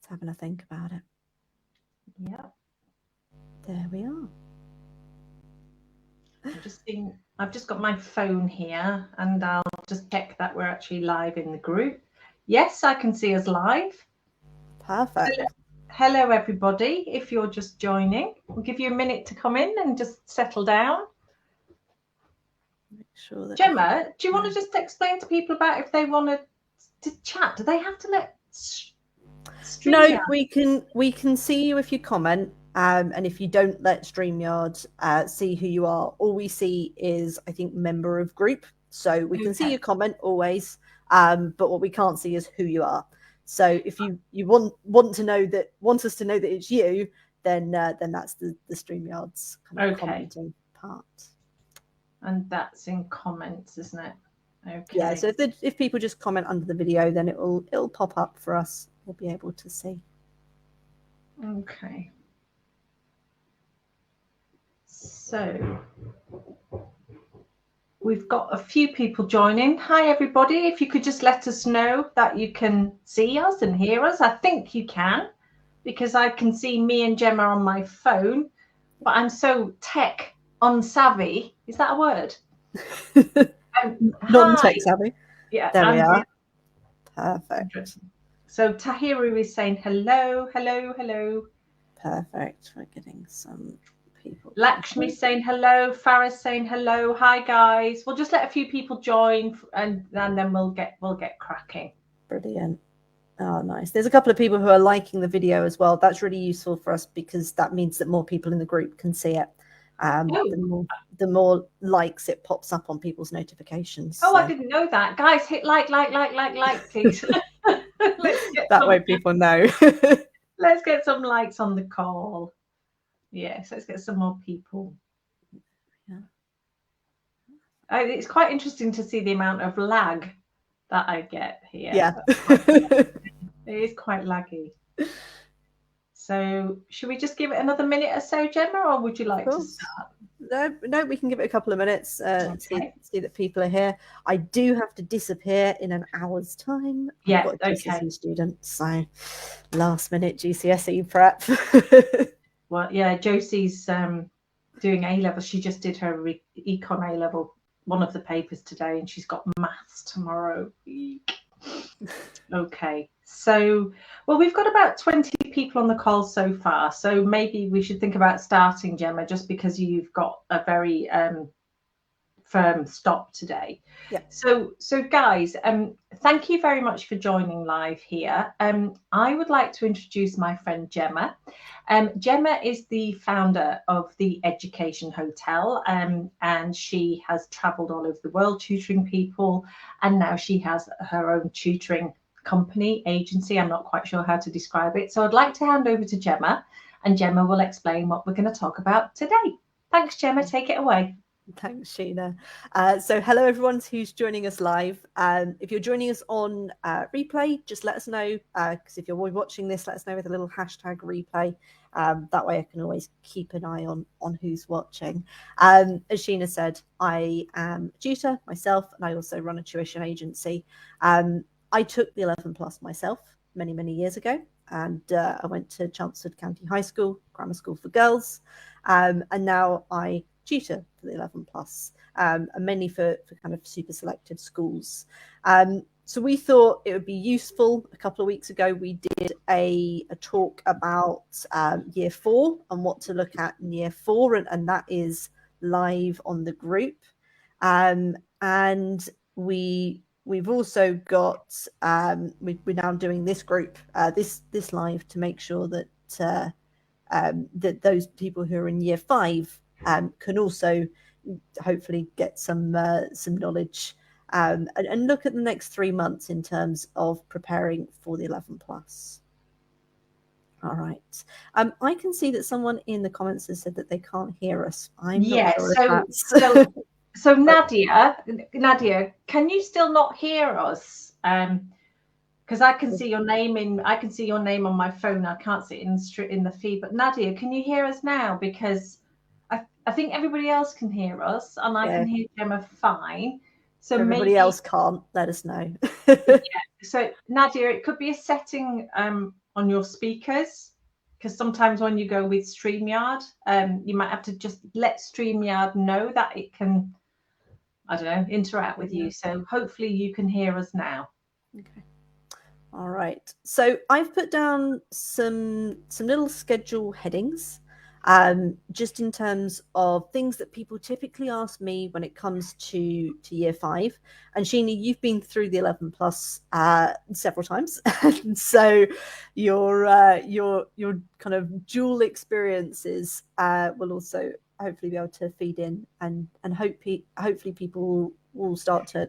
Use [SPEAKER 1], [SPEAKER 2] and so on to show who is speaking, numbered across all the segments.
[SPEAKER 1] having a think about it.
[SPEAKER 2] Yeah.
[SPEAKER 1] There we are.
[SPEAKER 2] I've just got my phone here, and I'll just check that we're actually live in the group. Yes, I can see us live.
[SPEAKER 1] Perfect.
[SPEAKER 2] Hello, everybody. If you're just joining, we'll give you a minute to come in and just settle down.
[SPEAKER 1] Make sure that
[SPEAKER 2] Jemma, do you want to just explain to people about if they want to chat? Do they have to let
[SPEAKER 1] No, we can see you if you comment. And if you don't let StreamYard see who you are, all we see is, I think, member of group. So we can see your comment always, but what we can't see is who you are. So if you want us to know that it's you, then that's the StreamYard's kind of commenting part.
[SPEAKER 2] And that's in comments, isn't it? Okay.
[SPEAKER 1] Yeah. So if people just comment under the video, then it'll pop up for us. We'll be able to see.
[SPEAKER 2] Okay. So we've got a few people joining. Hi, everybody. If you could just let us know that you can see us and hear us. I think you can, because I can see me and Jemma on my phone, but I'm so tech unsavvy. Is that a word?
[SPEAKER 1] Non-tech savvy.
[SPEAKER 2] Yeah.
[SPEAKER 1] There we are. Perfect.
[SPEAKER 2] So Tahiru is saying hello, hello, hello.
[SPEAKER 1] Perfect. We're getting some people.
[SPEAKER 2] Lakshmi saying hello. Faris saying hello. Hi guys. We'll just let a few people join, and then we'll get cracking.
[SPEAKER 1] Brilliant. Oh, nice. There's a couple of people who are liking the video as well. That's really useful for us because that means that more people in the group can see it. The more likes it pops up on people's notifications.
[SPEAKER 2] Oh, so. I didn't know that. Guys, hit like, please.
[SPEAKER 1] That way people know.
[SPEAKER 2] Let's get some likes on the call. Yes, let's get some more people. Yeah. It's quite interesting to see the amount of lag that I get here.
[SPEAKER 1] Yeah.
[SPEAKER 2] It is quite laggy. So should we just give it another minute or so, Jemma, or would you like to start?
[SPEAKER 1] No, we can give it a couple of minutes. See that people are here. I do have to disappear in an hour's time.
[SPEAKER 2] Yeah,
[SPEAKER 1] I've got a GCSE student, so last minute GCSE prep.
[SPEAKER 2] Well, yeah, Josie's doing A-level. She just did her econ A-level, one of the papers today, and she's got maths tomorrow. Okay, so, well, we've got about 20 people on the call so far, so maybe we should think about starting, Jemma, just because you've got a very firm stop today.
[SPEAKER 1] Yeah.
[SPEAKER 2] So guys, thank you very much for joining live here. I would like to introduce my friend Jemma. Jemma is the founder of the Education Hotel, and she has traveled all over the world tutoring people, and now she has her own tutoring company, agency. I'm not quite sure how to describe it. So I'd like to hand over to Jemma, and Jemma will explain what we're going to talk about today. Thanks, Jemma. Take it away.
[SPEAKER 1] Thanks, Sheena. So hello, everyone who's joining us live. If you're joining us on replay, just let us know, because if you're watching this, let us know with a little hashtag replay. That way I can always keep an eye on who's watching. As Sheena said, I am a tutor myself, and I also run a tuition agency. I took the 11 plus myself many, many years ago, and I went to Chelmsford County High School, grammar school for girls, and now I tutor for the 11 plus, and mainly for kind of super selective schools. So we thought it would be useful. A couple of weeks ago, we did a talk about year 4 and what to look at in year 4, and that is live on the group. And we've also got we're now doing this group this live to make sure that that those people who are in year 5 can also hopefully get some knowledge and look at the next 3 months in terms of preparing for the 11 plus. All right. I can see that someone in the comments has said that they can't hear us. I'm not sure if that's...
[SPEAKER 2] So Nadia, can you still not hear us? Because I can see your name on my phone. I can't see it in the feed. But Nadia, can you hear us now? Because I think everybody else can hear us, and I can hear Jemma fine. So
[SPEAKER 1] everybody else can't. Let us know.
[SPEAKER 2] Yeah. So Nadia, it could be a setting on on your speakers, because sometimes when you go with StreamYard, you might have to just let StreamYard know that it can, I don't know, interact with you. So hopefully you can hear us now.
[SPEAKER 1] Okay. All right. So I've put down some little schedule headings, just in terms of things that people typically ask me when it comes to year 5. And Sheena, you've been through the 11 plus several times, and so your kind of dual experiences will also hopefully be able to feed in, and hopefully people will start to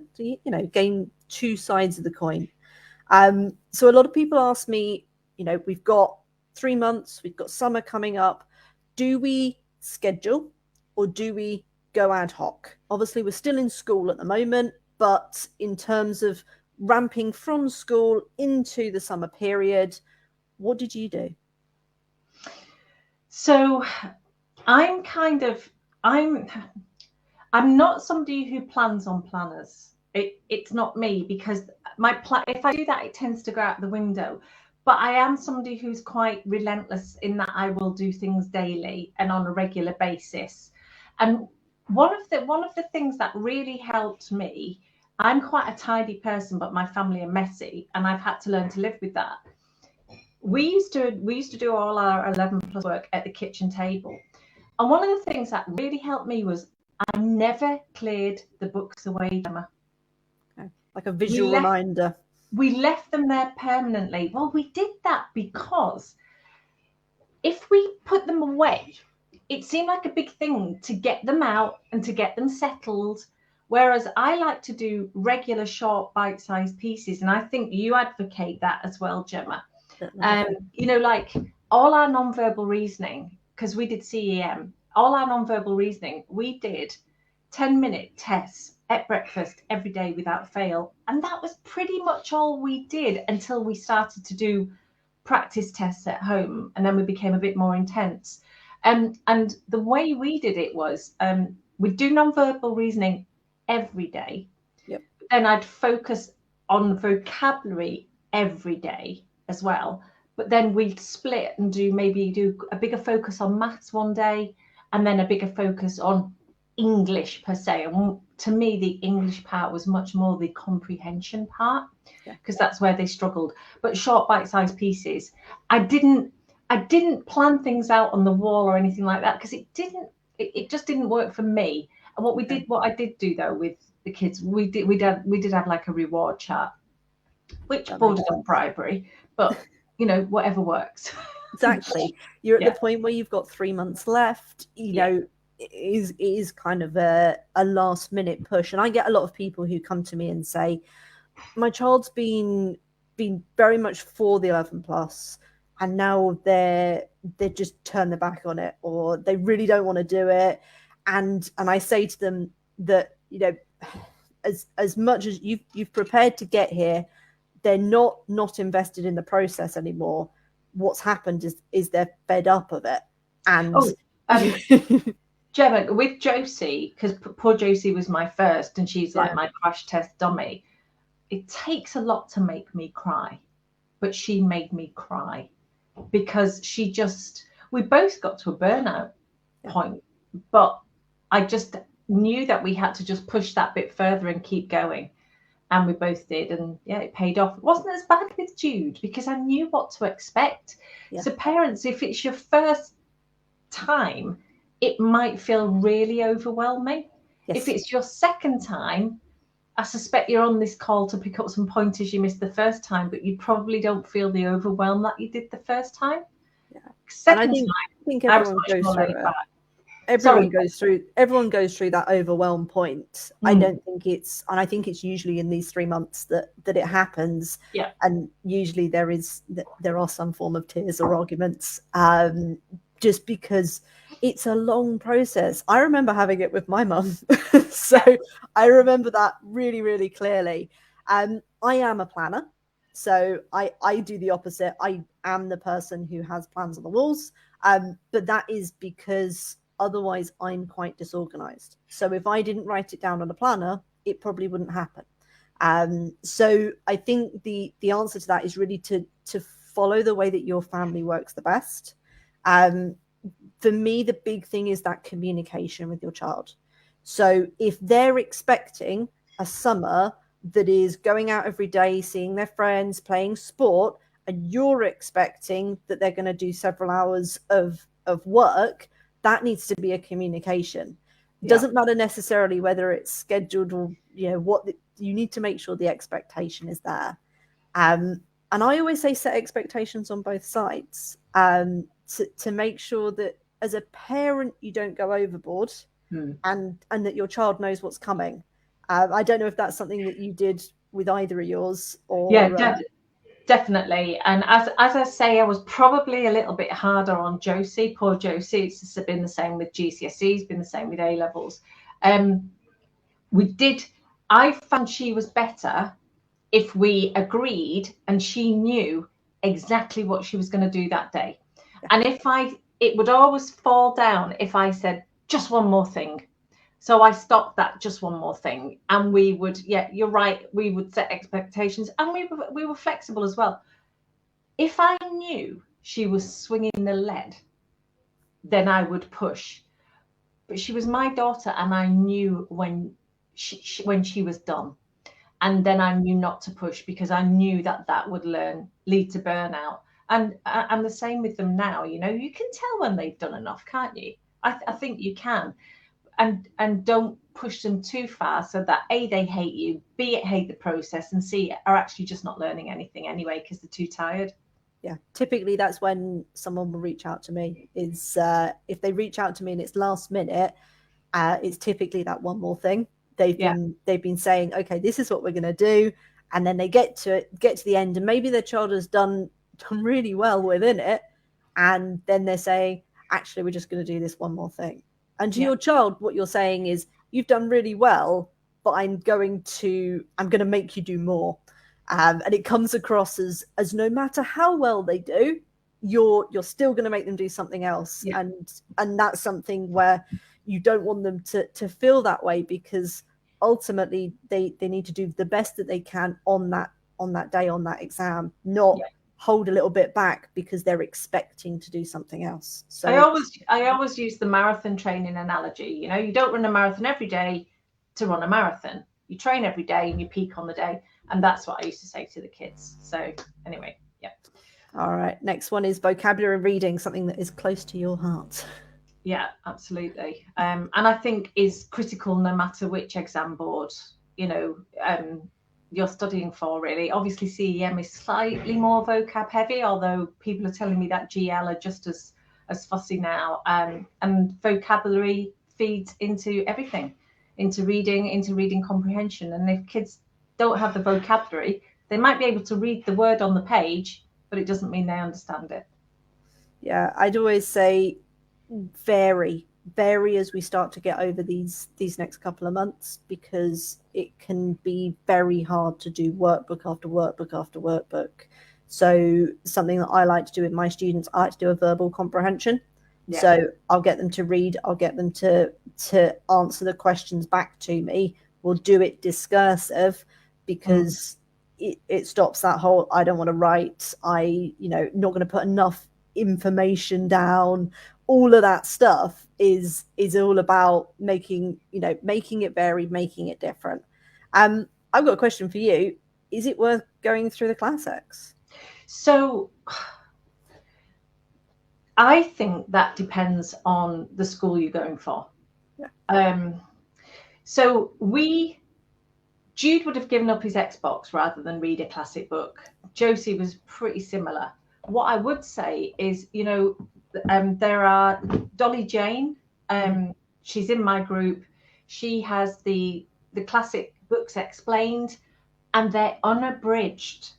[SPEAKER 1] gain two sides of the coin. So a lot of people ask me, we've got 3 months, we've got summer coming up. Do we schedule or do we go ad hoc? Obviously, we're still in school at the moment, but in terms of ramping from school into the summer period, what did you do?
[SPEAKER 2] So I'm not somebody who plans on planners. It's not me, because if I do that, it tends to go out the window. But I am somebody who's quite relentless in that I will do things daily and on a regular basis. And one of the things that really helped me, I'm quite a tidy person, but my family are messy, and I've had to learn to live with that. We used to do all our 11 plus work at the kitchen table. And one of the things that really helped me was I never cleared the books away, Gemma.
[SPEAKER 1] Okay. Like a visual reminder.
[SPEAKER 2] We left them there permanently. Well, we did that because if we put them away, it seemed like a big thing to get them out and to get them settled. Whereas I like to do regular, short, bite-sized pieces. And I think you advocate that as well, Gemma. Like all our non-verbal reasoning, because we did CEM, all our non-verbal reasoning, we did 10-minute tests at breakfast every day without fail. And that was pretty much all we did until we started to do practice tests at home. And then we became a bit more intense. And the way we did it was we'd do non-verbal reasoning every day.
[SPEAKER 1] Yep.
[SPEAKER 2] Then I'd focus on vocabulary every day as well. But then we'd split and do a bigger focus on maths one day, and then a bigger focus on English per se. And to me, the English part was much more the comprehension part, because that's where they struggled. But short bite-sized pieces, I didn't plan things out on the wall or anything like that, because it just didn't work for me. And what I did do though with the kids, we did have like a reward chart, which bordered on bribery, but whatever works.
[SPEAKER 1] Exactly. You're at the point where you've got 3 months left. It is kind of a last minute push. And I get a lot of people who come to me and say, my child's been very much for the 11 plus, and now they just turn their back on it, or they really don't want to do it. And I say to them that, as much as you've prepared to get here, they're not invested in the process anymore. What's happened is they're fed up of it. And
[SPEAKER 2] Gemma, with Josie, because poor Josie was my first, and she's like my crash test dummy. It takes a lot to make me cry, but she made me cry because we both got to a burnout point, but I just knew that we had to just push that bit further and keep going. And we both did. And it paid off. It wasn't as bad with Jude because I knew what to expect. Yeah. So parents, if it's your first time, it might feel really overwhelming. Yes. If it's your second time, I suspect you're on this call to pick up some pointers you missed the first time, but you probably don't feel the overwhelm that you did the first time.
[SPEAKER 1] Yeah. Second time, I think everyone goes through it. Everyone goes through that overwhelm point. I don't think I think it's usually in these 3 months that it happens.
[SPEAKER 2] Yeah.
[SPEAKER 1] And usually there are some form of tears or arguments, just because it's a long process. I remember having it with my mum. So I remember that really, really clearly. I am a planner. So I do the opposite. I am the person who has plans on the walls. But that is because otherwise I'm quite disorganized. So if I didn't write it down on a planner, it probably wouldn't happen. So I think the answer to that is really to follow the way that your family works the best. For me, the big thing is that communication with your child. So if they're expecting a summer that is going out every day, seeing their friends, playing sport, and you're expecting that they're going to do several hours of work, that needs to be a communication. It doesn't matter necessarily whether it's scheduled or, you need to make sure the expectation is there. And I always say set expectations on both sides, to make sure that as a parent you don't go overboard, and that your child knows what's coming. I don't know if that's something that you did with either of yours, or
[SPEAKER 2] definitely. And as I say, I was probably a little bit harder on Josie. Poor Josie. It's been the same with GCSEs, been the same with A levels. I found she was better if we agreed and she knew exactly what she was going to do that day. And it would always fall down if I said just one more thing. So I stopped that just one more thing, and we would, you're right, we would set expectations, and we were flexible as well. If I knew she was swinging the lead, then I would push. But she was my daughter, and I knew when she was done. And then I knew not to push, because I knew that would lead to burnout. And the same with them now. You can tell when they've done enough, can't you? I think you can. And don't push them too far, so that A, they hate you, B, it hate the process, and C, are actually just not learning anything anyway because they're too tired.
[SPEAKER 1] Yeah, typically that's when someone will reach out to me, is if they reach out to me and it's last minute, it's typically that one more thing. They've been saying, okay, this is what we're going to do, and then they get to the end, and maybe their child has done really well within it, and then they're saying, actually, we're just going to do this one more thing. And to your child, what you're saying is, you've done really well, but I'm going to make you do more. And it comes across as no matter how well they do, you're still going to make them do something else.
[SPEAKER 2] Yeah.
[SPEAKER 1] And that's something where you don't want them to feel that way, because ultimately they need to do the best that they can on that day, on that exam, not hold a little bit back because they're expecting to do something else. So
[SPEAKER 2] I always use the marathon training analogy. You don't run a marathon every day to run a marathon. You train every day and you peak on the day. And that's what I used to say to the kids. So anyway,
[SPEAKER 1] All right. Next one is vocabulary reading, something that is close to your heart.
[SPEAKER 2] Yeah, absolutely. And I think is critical no matter which exam board, you're studying for, really. Obviously, CEM is slightly more vocab heavy, although people are telling me that GL are just as fussy now. And vocabulary feeds into everything, into reading comprehension. And if kids don't have the vocabulary, they might be able to read the word on the page, but it doesn't mean they understand it.
[SPEAKER 1] Yeah, I'd always say vary as we start to get over these next couple of months, because it can be very hard to do workbook after workbook after workbook. So something that I like to do with my students, I like to do a verbal comprehension. Yeah. So I'll get them to read, I'll get them to answer the questions back to me. We'll do it discursive, because it stops that whole, I don't want to write, not going to put enough information down. All of that stuff is all about making it varied, making it different. I've got a question for you. Is it worth going through the classics?
[SPEAKER 2] So I think that depends on the school you're going for. Yeah. So Jude would have given up his Xbox rather than read a classic book. Josie was pretty similar. What I would say is, there are Dolly Jane. She's in my group. She has the classic books explained, and they're unabridged.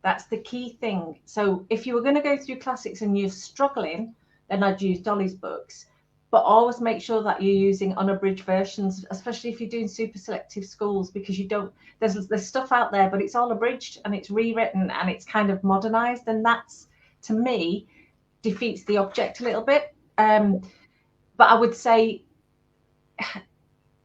[SPEAKER 2] That's the key thing. So if you were going to go through classics and you're struggling, then I'd use Dolly's books. But always make sure that you're using unabridged versions, especially if you're doing super selective schools, because there's stuff out there, but it's all abridged and it's rewritten and it's kind of modernized. And that's, to me, defeats the object a little bit. But I would say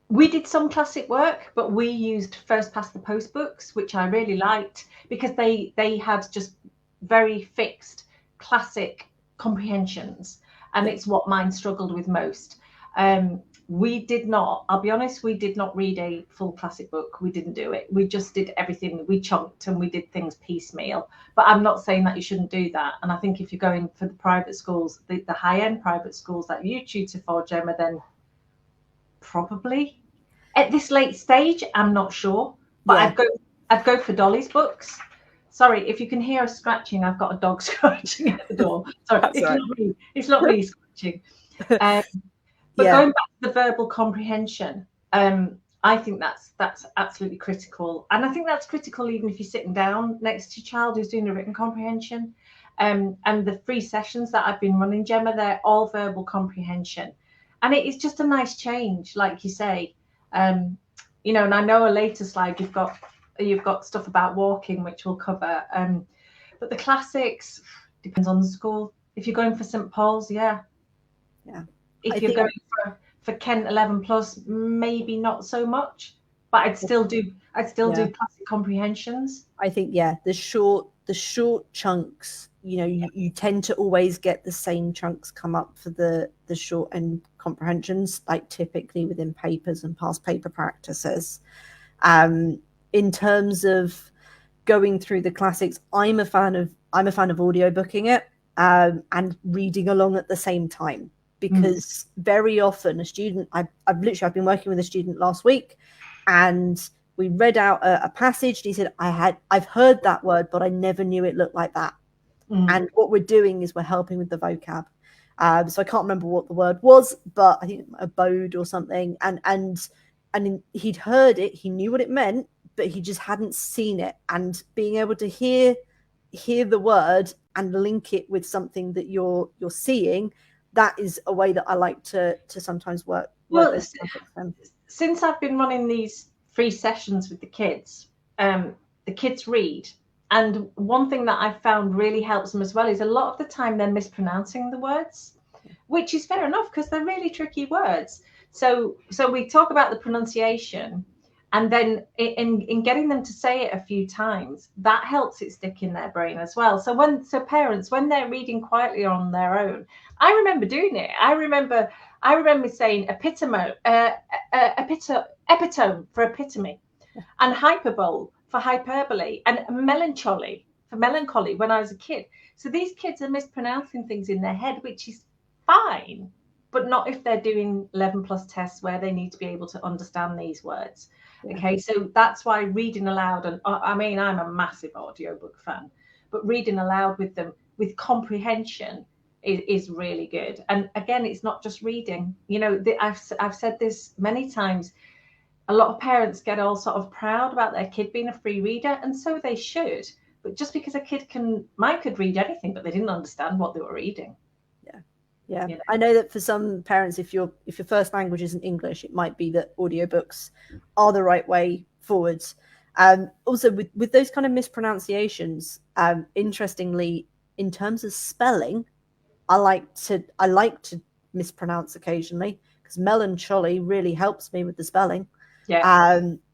[SPEAKER 2] we did some classic work, but we used first past the post books, which I really liked, because they had just very fixed classic comprehensions, and
[SPEAKER 1] Yeah.
[SPEAKER 2] it's what mine struggled with most. We did not, I'll be honest, we did not read a full classic book. We didn't do it. We just did everything. We chunked and we did things piecemeal. But I'm not saying that you shouldn't do that. And I think if you're going for the private schools, the high-end private schools that you tutor for, Gemma, then probably at this late stage, I'm not sure. But
[SPEAKER 1] Yeah.
[SPEAKER 2] I'd go for Dolly's books. Sorry, if you can hear us scratching, I've got a dog scratching at the door. Sorry,
[SPEAKER 1] That's
[SPEAKER 2] it's
[SPEAKER 1] right.
[SPEAKER 2] not me. It's not me scratching. Um, but
[SPEAKER 1] Yeah.
[SPEAKER 2] going back to the verbal comprehension, I think that's absolutely critical, and I think that's critical even if you're sitting down next to your child who's doing a written comprehension. And the free sessions that I've been running, Gemma, they're all verbal comprehension, and it is just a nice change, like you say. You know, and I know a later slide you've got stuff about walking, which we'll cover. But the classics depends on the school. If you're going for St Paul's, yeah. If you're going for Kent 11 plus, maybe not so much, but I'd still do classic comprehensions.
[SPEAKER 1] I think the short chunks, you know, you tend to always get the same chunks come up for the short end comprehensions, like typically within papers and past paper practices. In terms of going through the classics, I'm a fan of audio booking it and reading along at the same time, because very often a student, I've been working with a student last week, and we read out a passage. And he said, I've heard that word, but I never knew it looked like that. And what we're doing is we're helping with the vocab. So I can't remember what the word was, but I think abode or something. And he'd heard it, he knew what it meant, but he just hadn't seen it. And being able to hear the word and link it with something that you're seeing, that is a way that I like to sometimes work.
[SPEAKER 2] Well, since I've been running these free sessions with the kids read. And one thing that I've found really helps them as well is a lot of the time they're mispronouncing the words, which is fair enough because they're really tricky words. So we talk about the pronunciation, and then in getting them to say it a few times, that helps it stick in their brain as well. So parents, when they're reading quietly on their own, I remember doing it. I remember saying epitome for epitome, and hyperbole for hyperbole, and melancholy for melancholy when I was a kid. So these kids are mispronouncing things in their head, which is fine, but not if they're doing 11 plus tests where they need to be able to understand these words. Okay, so that's why reading aloud, and I mean, I'm a massive audiobook fan, but reading aloud with them with comprehension is really good. And again, it's not just reading. You know, I've said this many times. A lot of parents get all sort of proud about their kid being a free reader, and so they should. But just because mine could read anything, but they didn't understand what they were reading.
[SPEAKER 1] Yeah. You know? I know that for some parents, if your first language isn't English, it might be that audiobooks are the right way forwards. Also, with those kind of mispronunciations, interestingly, in terms of spelling, I like to mispronounce occasionally, because melancholy really helps me with the spelling.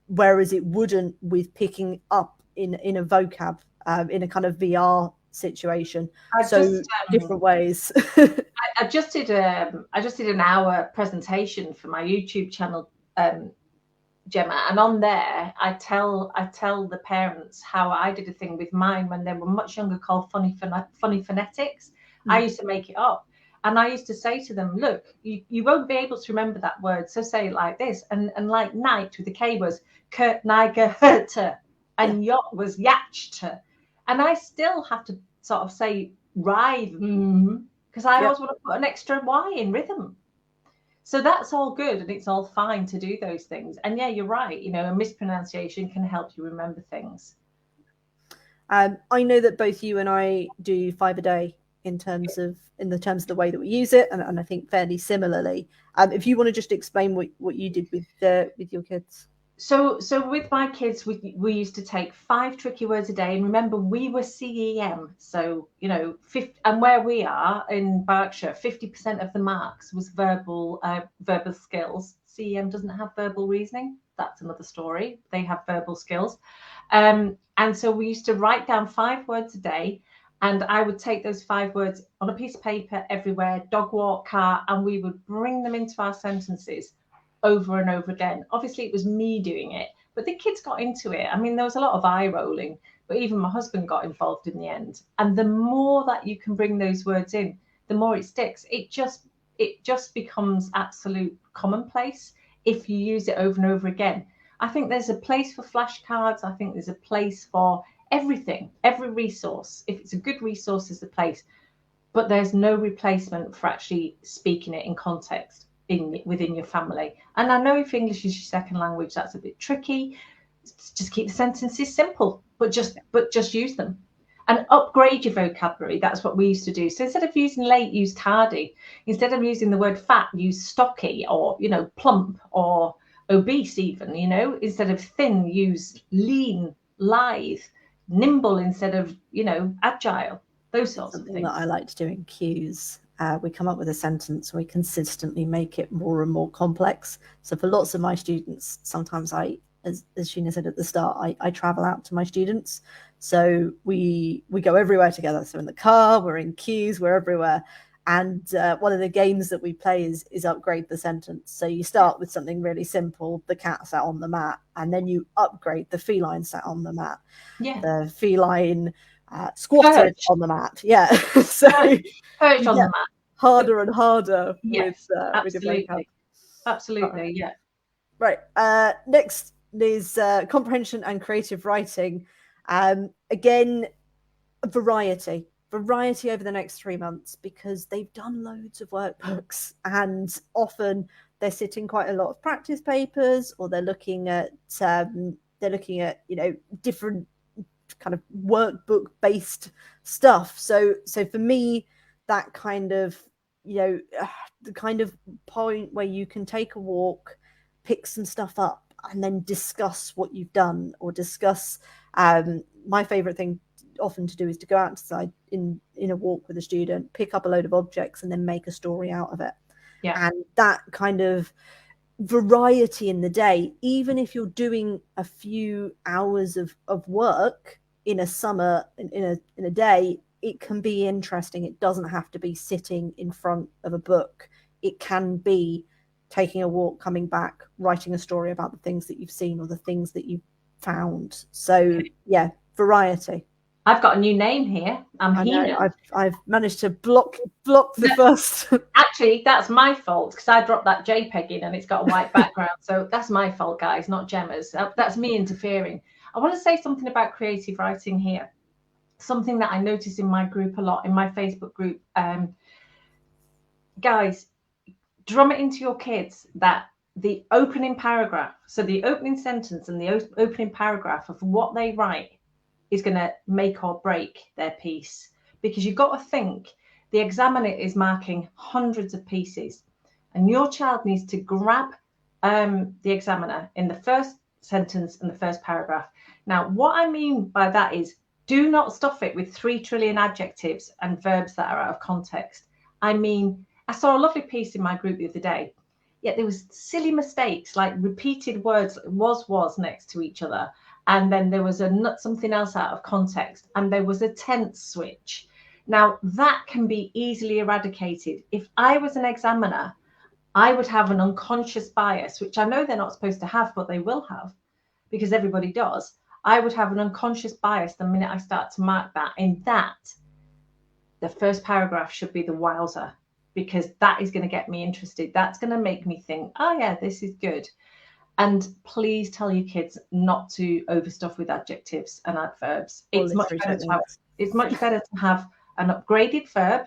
[SPEAKER 1] Whereas it wouldn't with picking up in a vocab, in a kind of VR situation. Different ways.
[SPEAKER 2] I just did an hour presentation for my YouTube channel, Gemma, and on there I tell the parents how I did a thing with mine when they were much younger called funny phonetics. I used to make it up, and I used to say to them, look, you won't be able to remember that word, so say it like this. And like night with the K was Kurt Niger Hurter, and yacht was yacht. And I still have to sort of say rive, because I always want to put an extra Y in rhythm. So that's all good, and it's all fine to do those things. And yeah, you're right. You know, a mispronunciation can help you remember things.
[SPEAKER 1] I know that both you and I do 5 a day in terms of the way that we use it, and I think fairly similarly. If you want to just explain what you did with your kids.
[SPEAKER 2] So with my kids, we used to take 5 tricky words a day, and remember we were CEM, so you know, and where we are in Berkshire, 50% of the marks was verbal skills. CEM doesn't have verbal reasoning. That's another story. They have verbal skills, and so we used to write down 5 words a day, And I would take those 5 words on a piece of paper everywhere, dog walk, car, and we would bring them into our sentences over and over again. Obviously, it was me doing it, but the kids got into it. I mean, there was a lot of eye rolling, but even my husband got involved in the end. And the more that you can bring those words in, the more it sticks. It just becomes absolute commonplace if you use it over and over again. I think there's a place for flashcards. I think there's a place for everything, every resource. If it's a good resource, is the place. But there's no replacement for actually speaking it in context within your family. And I know if English is your second language, that's a bit tricky. Just keep the sentences simple, but just use them. And upgrade your vocabulary. That's what we used to do. So instead of using late, use tardy. Instead of using the word fat, use stocky, or plump, or obese even. Instead of thin, use lean, lithe, nimble instead of agile. Those sorts of things.
[SPEAKER 1] That I like to do in cues. We come up with a sentence and we consistently make it more and more complex. So for lots of my students, sometimes as Sheena said at the start, I travel out to my students. So we go everywhere together. So in the car, we're in queues, we're everywhere. And one of the games that we play is upgrade the sentence. So you start with something really simple, the cat sat on the mat, and then you upgrade the feline sat on the mat.
[SPEAKER 2] Yeah.
[SPEAKER 1] The feline squatted on the mat. Yeah. So
[SPEAKER 2] perched on the mat.
[SPEAKER 1] Harder and harder
[SPEAKER 2] yes,
[SPEAKER 1] with your vocab.
[SPEAKER 2] Absolutely, yeah.
[SPEAKER 1] Right. Next is comprehension and creative writing. Again, variety over the next 3 months, because they've done loads of workbooks, and often they're sitting quite a lot of practice papers, or they're looking at different kind of workbook based stuff. So for me, that kind of the kind of point where you can take a walk, pick some stuff up, and then discuss what you've done, or discuss my favorite thing often to do is to go outside in a walk with a student, pick up a load of objects, and then make a story out of it. And that kind of variety in the day, even if you're doing a few hours of work in a summer in a day, it can be interesting. It doesn't have to be sitting in front of a book. It can be taking a walk, coming back, writing a story about the things that you've seen or the things that you've found. So yeah, variety.
[SPEAKER 2] I've got a new name here. I'm Hina.
[SPEAKER 1] I've managed to block the first.
[SPEAKER 2] Actually, that's my fault, because I dropped that JPEG in and it's got a white background. So that's my fault, guys, not Gemma's. That's me interfering. I want to say something about creative writing here. Something that I notice in my group a lot, in my Facebook group. Guys, drum it into your kids that the opening paragraph, so the opening sentence and the opening paragraph of what they write is going to make or break their piece. Because you've got to think, the examiner is marking hundreds of pieces, and your child needs to grab the examiner in the first sentence and the first paragraph. Now, what I mean by that is, do not stuff it with 3 trillion adjectives and verbs that are out of context. I mean, I saw a lovely piece in my group the other day, yet there was silly mistakes, like repeated words, was next to each other. And then there was something else out of context, and there was a tense switch. Now, that can be easily eradicated. If I was an examiner, I would have an unconscious bias, which I know they're not supposed to have, but they will have, because everybody does. I would have an unconscious bias the minute I start to mark that, in that the first paragraph should be the wowzer, because that is going to get me interested. That's going to make me think, oh yeah, this is good. And please tell your kids not to overstuff with adjectives and adverbs. It's much better to have an upgraded verb.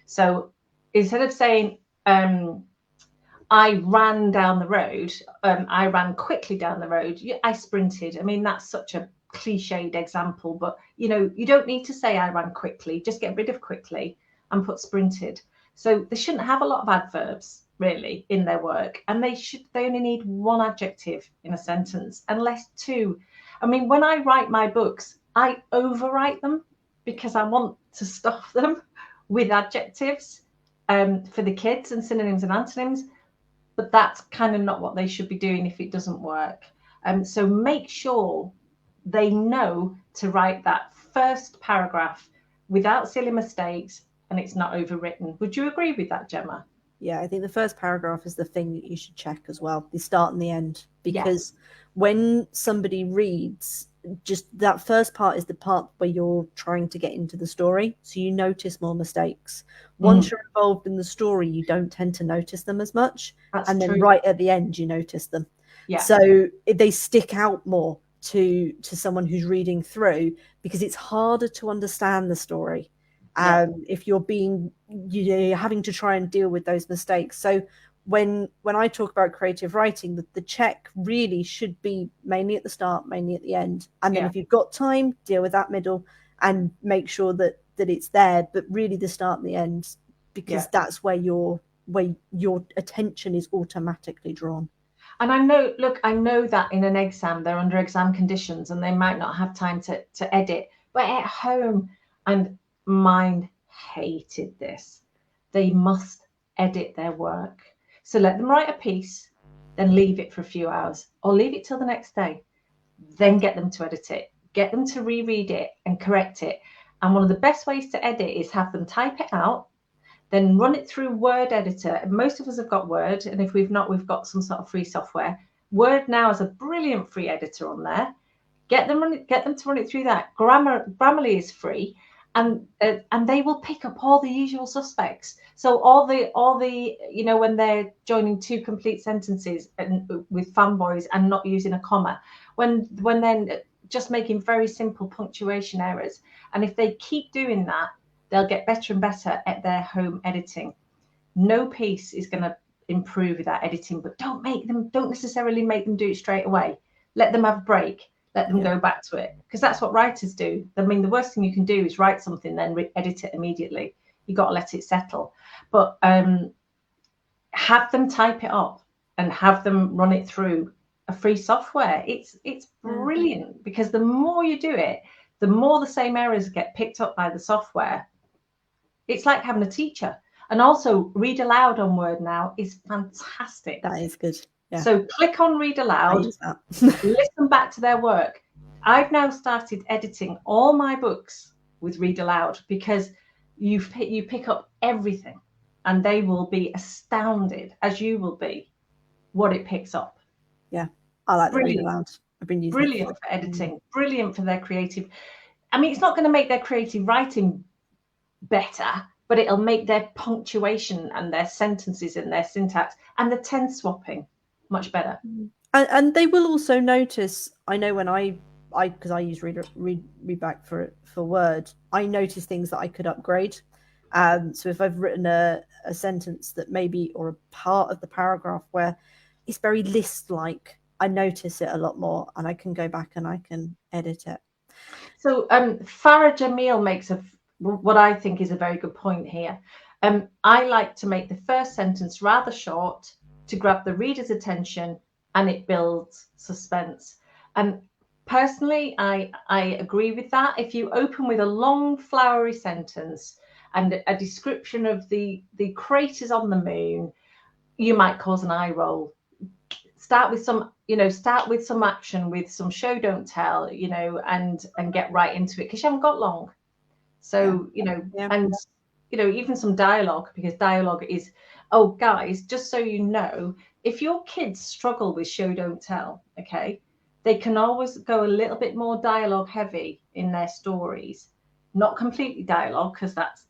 [SPEAKER 2] So instead of saying, I ran down the road, I ran quickly down the road, I sprinted. I mean, that's such a cliched example, but you don't need to say I ran quickly. Just get rid of quickly and put sprinted. So they shouldn't have a lot of adverbs really in their work, and they only need 1 adjective in a sentence, and less 2. I mean, when I write my books, I overwrite them because I want to stuff them with adjectives for the kids, and synonyms and antonyms, but that's kind of not what they should be doing if it doesn't work. So make sure they know to write that first paragraph without silly mistakes, and it's not overwritten. Would you agree with that, Jemma?
[SPEAKER 1] Yeah, I think the first paragraph is the thing that you should check as well, the start and the end. Because
[SPEAKER 2] Yes.
[SPEAKER 1] when somebody reads, just that first part is the part where you're trying to get into the story. So you notice more mistakes. Once you're involved in the story, you don't tend to notice them as much.
[SPEAKER 2] That's
[SPEAKER 1] And then
[SPEAKER 2] true.
[SPEAKER 1] right at the end, you notice them.
[SPEAKER 2] Yeah.
[SPEAKER 1] So they stick out more to someone who's reading through, because it's harder to understand the story if you're having to try and deal with those mistakes. So when I talk about creative writing, the check really should be mainly at the start, mainly at the end, and then if you've got time, deal with that middle and make sure that it's there, but really the start and the end, because that's where your attention is automatically drawn.
[SPEAKER 2] And I know that in an exam, they're under exam conditions and they might not have time to edit. But at home, and mine hated this, they must edit their work. So let them write a piece, then leave it for a few hours, or leave it till the next day. Then get them to edit it, get them to reread it and correct it. And one of the best ways to edit is have them type it out, then run it through Word editor. Most of us have got Word, and if we've not, we've got some sort of free software. Word now is a brilliant free editor on there. Get them to run it through that. Grammarly is free, and they will pick up all the usual suspects. So all the when they're joining two complete sentences and with fanboys and not using a comma, when they're just making very simple punctuation errors, and if they keep doing that, they'll get better and better at their home editing. No piece is going to improve without editing, but don't necessarily make them do it straight away. Let them have a break. Let them go back to it, because that's what writers do. I mean, the worst thing you can do is write something, then edit it immediately. You got to let it settle. But have them type it up and have them run it through a free software. It's brilliant, because the more you do it, the more the same errors get picked up by the software. It's like having a teacher. And also, read aloud on Word now is fantastic.
[SPEAKER 1] That is good. Yeah.
[SPEAKER 2] So click on read aloud, listen back to their work. I've now started editing all my books with read aloud, because you pick up everything, and they will be astounded, as you will be, what it picks up.
[SPEAKER 1] Yeah, I like the read aloud. I've been using
[SPEAKER 2] brilliant
[SPEAKER 1] it
[SPEAKER 2] for editing, brilliant for their creative. I mean, it's not going to make their creative writing better, but it'll make their punctuation and their sentences and their syntax and the tense swapping much better.
[SPEAKER 1] And they will also notice, I know when I because I use readback for Word, I notice things that I could upgrade. So if I've written a sentence that maybe, or a part of the paragraph where it's very list-like, I notice it a lot more, and I can go back and I can edit it.
[SPEAKER 2] So Farah Jamil makes what I think is a very good point here. I like to make the first sentence rather short to grab the reader's attention, and it builds suspense. And personally, I agree with that. If you open with a long, flowery sentence and a description of the craters on the moon, you might cause an eye roll. Start with some action, with some show don't tell, and get right into it, because you haven't got long. So, and, even some dialogue, because dialogue is, oh, guys, just so you know, if your kids struggle with show don't tell, okay, they can always go a little bit more dialogue heavy in their stories. Not completely dialogue, because that's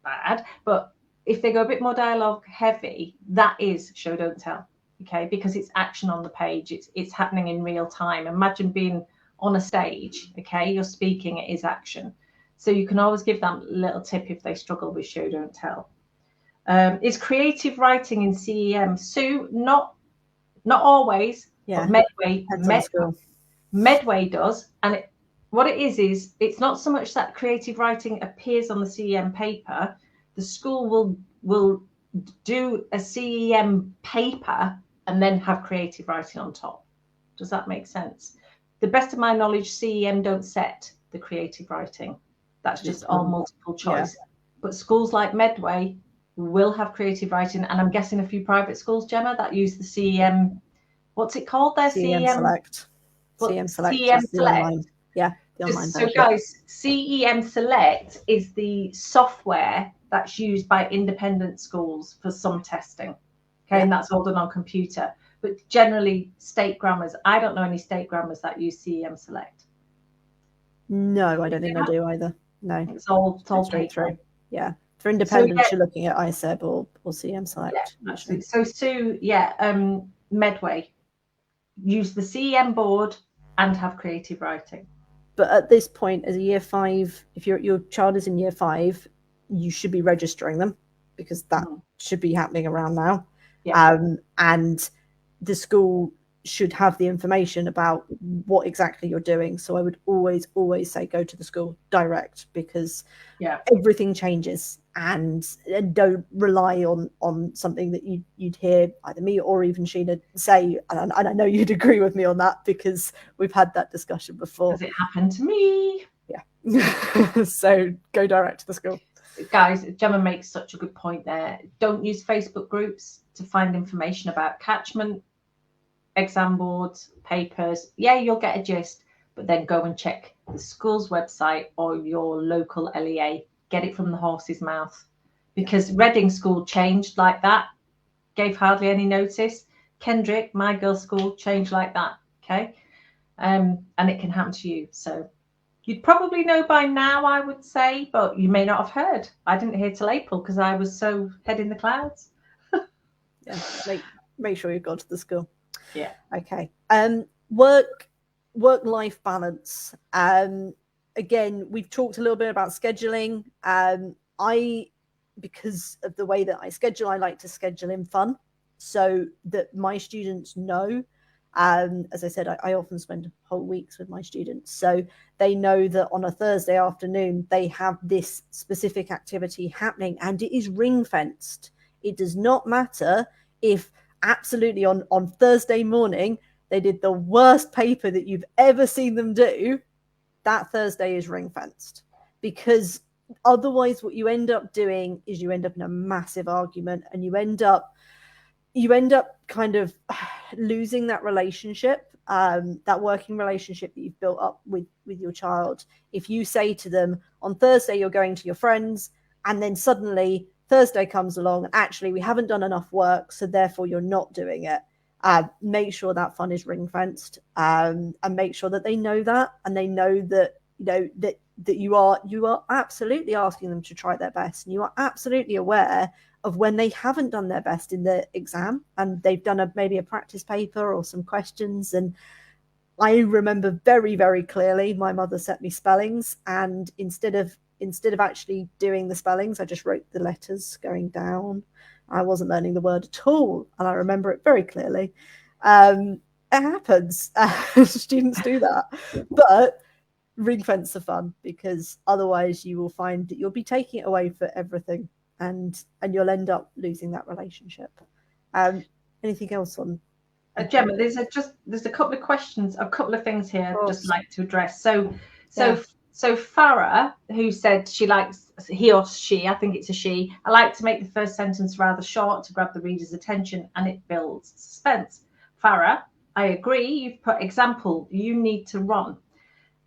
[SPEAKER 2] bad, but if they go a bit more dialogue heavy, that is show don't tell. Okay, because it's action on the page, it's happening in real time. Imagine being on a stage, okay, you're speaking, it is action. So you can always give them a little tip if they struggle with show don't tell. Is creative writing in CEM? Sue, not always, but Medway does. And what it is it's not so much that creative writing appears on the CEM paper. The school will do a CEM paper and then have creative writing on top. Does that make sense? The best of my knowledge, CEM don't set the creative writing. That's just all multiple choice. Yeah. But schools like Medway will have creative writing, and I'm guessing a few private schools, Jemma, that use the CEM. What's it called there?
[SPEAKER 1] CEM Select. CEM Select.
[SPEAKER 2] CEM Select.
[SPEAKER 1] Online. Yeah. the online
[SPEAKER 2] So
[SPEAKER 1] version.
[SPEAKER 2] guys, CEM Select is the software that's used by independent schools for some testing. Okay, and that's all done on computer. But generally, state grammars, I don't know any state grammars that use CEM Select.
[SPEAKER 1] No, I don't think I do either. No,
[SPEAKER 2] it's all
[SPEAKER 1] straight
[SPEAKER 2] paper.
[SPEAKER 1] through. Yeah, for independence, you're looking at ISEB or CM Select.
[SPEAKER 2] Yeah, absolutely. So Sue, Medway, use the CEM board and have creative writing.
[SPEAKER 1] But at this point, as a year 5, if your child is in year 5, you should be registering them, because that should be happening around now.
[SPEAKER 2] Yeah.
[SPEAKER 1] And the school should have the information about what exactly you're doing. So I would always say go to the school direct, because everything changes, and don't rely on something that you'd hear either me or even Sheena say. And I know you'd agree with me on that, because we've had that discussion before.
[SPEAKER 2] Because it happened to me.
[SPEAKER 1] Yeah. So go direct to the school.
[SPEAKER 2] Guys, Jemma makes such a good point there. Don't use Facebook groups to find information about catchment, exam boards, papers. Yeah, you'll get a gist, but then go and check the school's website or your local LEA. Get it from the horse's mouth, because Reading School changed like that, gave hardly any notice. Kendrick, my girl's school, changed like that. Okay, and it can happen to you. So you'd probably know by now, I would say, but you may not have heard. I didn't hear till April because I was so head in the clouds.
[SPEAKER 1] Yeah, make sure you go to the school.
[SPEAKER 2] Yeah.
[SPEAKER 1] Okay. Work-life balance. Again, we've talked a little bit about scheduling. Because of the way that I schedule, I like to schedule in fun, so that my students know. As I said, I often spend whole weeks with my students, so they know that on a Thursday afternoon they have this specific activity happening, and it is ring fenced. It does not matter if absolutely on Thursday morning they did the worst paper that you've ever seen them do. That Thursday is ring fenced, because otherwise what you end up doing is you end up in a massive argument, and you end up kind of losing that relationship, that working relationship that you've built up with your child. If you say to them on Thursday you're going to your friends, and then suddenly Thursday comes along and actually we haven't done enough work, so therefore you're not doing it, make sure that fun is ring fenced, and make sure that they know that, and they know that that you are absolutely asking them to try their best, and you are absolutely aware of when they haven't done their best in the exam and they've done maybe a practice paper or some questions. And I remember very, very clearly my mother set me spellings, and instead of actually doing the spellings, I just wrote the letters going down. I wasn't learning the word at all, and I remember it very clearly. It happens. Students do that, but ring fence are fun, because otherwise you will find that you'll be taking it away for everything, and you'll end up losing that relationship. Anything else on
[SPEAKER 2] Jemma? There's a couple of questions, a couple of things here I'd just like to address. So Farah, who said she likes, he or she, I think it's a she, I like to make the first sentence rather short to grab the reader's attention, and it builds suspense. Farah, I agree. You've put example, you need to run.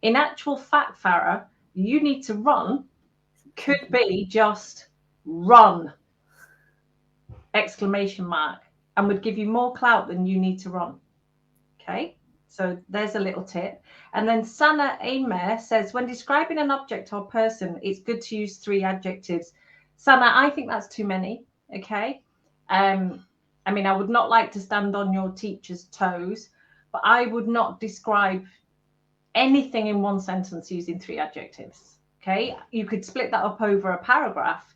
[SPEAKER 2] In actual fact, Farah, you need to run could be just run, exclamation mark, and would give you more clout than you need to run. Okay, so there's a little tip. And then Sana Amer says, when describing an object or person, it's good to use 3 adjectives. Sana, I think that's too many. Okay. I mean, I would not like to stand on your teacher's toes, but I would not describe anything in one sentence using 3 adjectives. Okay, you could split that up over a paragraph,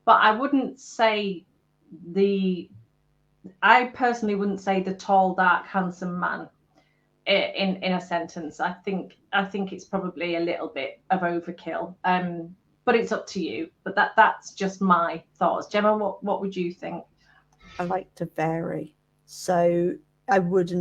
[SPEAKER 2] but I wouldn't say I personally wouldn't say the tall, dark, handsome man in a sentence. I think it's probably a little bit of overkill, but it's up to you. But that's just my thoughts. Jemma, what would you think?
[SPEAKER 1] I like to vary, so I would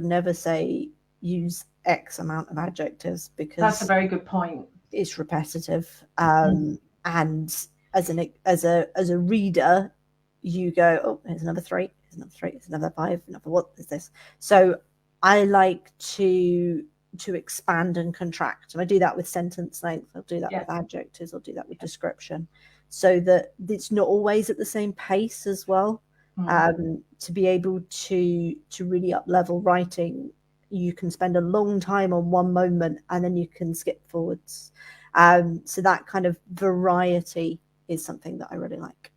[SPEAKER 1] never say use X amount of adjectives, because
[SPEAKER 2] that's a very good point.
[SPEAKER 1] It's repetitive, and as a reader, you go, oh, here's another 3, here's another 3, here's another 5, another, what is this? So I like to to expand and contract. And I do that with sentence length, I'll do that
[SPEAKER 2] Yeah.
[SPEAKER 1] with adjectives, I'll do that with description, so that it's not always at the same pace as well. To be able to really up level writing, you can spend a long time on one moment and then you can skip forwards. So that kind of variety is something that I really like.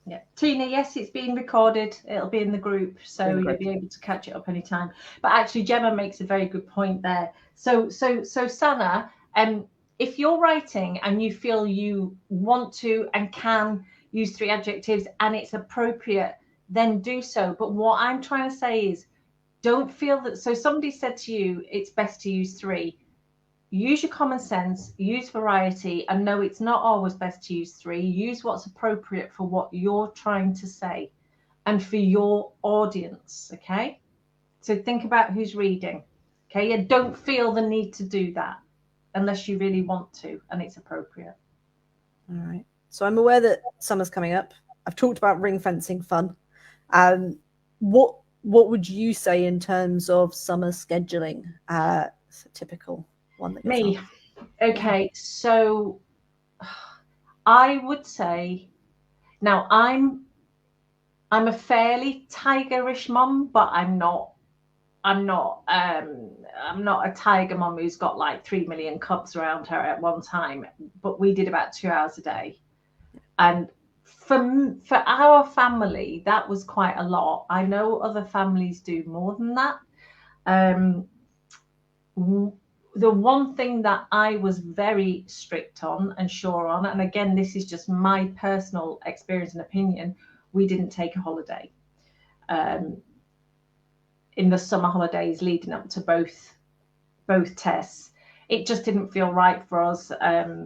[SPEAKER 2] Yeah, Tina, yes, it's being recorded. It'll be in the group, so you'll be able to catch it up anytime. But actually, Jemma makes a very good point there. So Sana, if you're writing and you feel you want to and can use 3 adjectives and it's appropriate, then do so. But what I'm trying to say is, don't feel that. So somebody said to you, it's best to use 3. Use your common sense, use variety, and no, it's not always best to use 3. Use what's appropriate for what you're trying to say and for your audience, okay? So think about who's reading, okay? And don't feel the need to do that unless you really want to and it's appropriate.
[SPEAKER 1] All right. So I'm aware that summer's coming up. I've talked about ring fencing fun. What would you say in terms of summer scheduling? It's a typical one that
[SPEAKER 2] me. Okay, so I would say, now I'm a fairly tigerish mum, but I'm not a tiger mum who's got like 3 million cubs around her at one time. But we did about 2 hours a day, and for our family that was quite a lot. I know other families do more than that. The one thing that I was very strict on and sure on, and again, this is just my personal experience and opinion, we didn't take a holiday in the summer holidays leading up to both tests. It just didn't feel right for us. I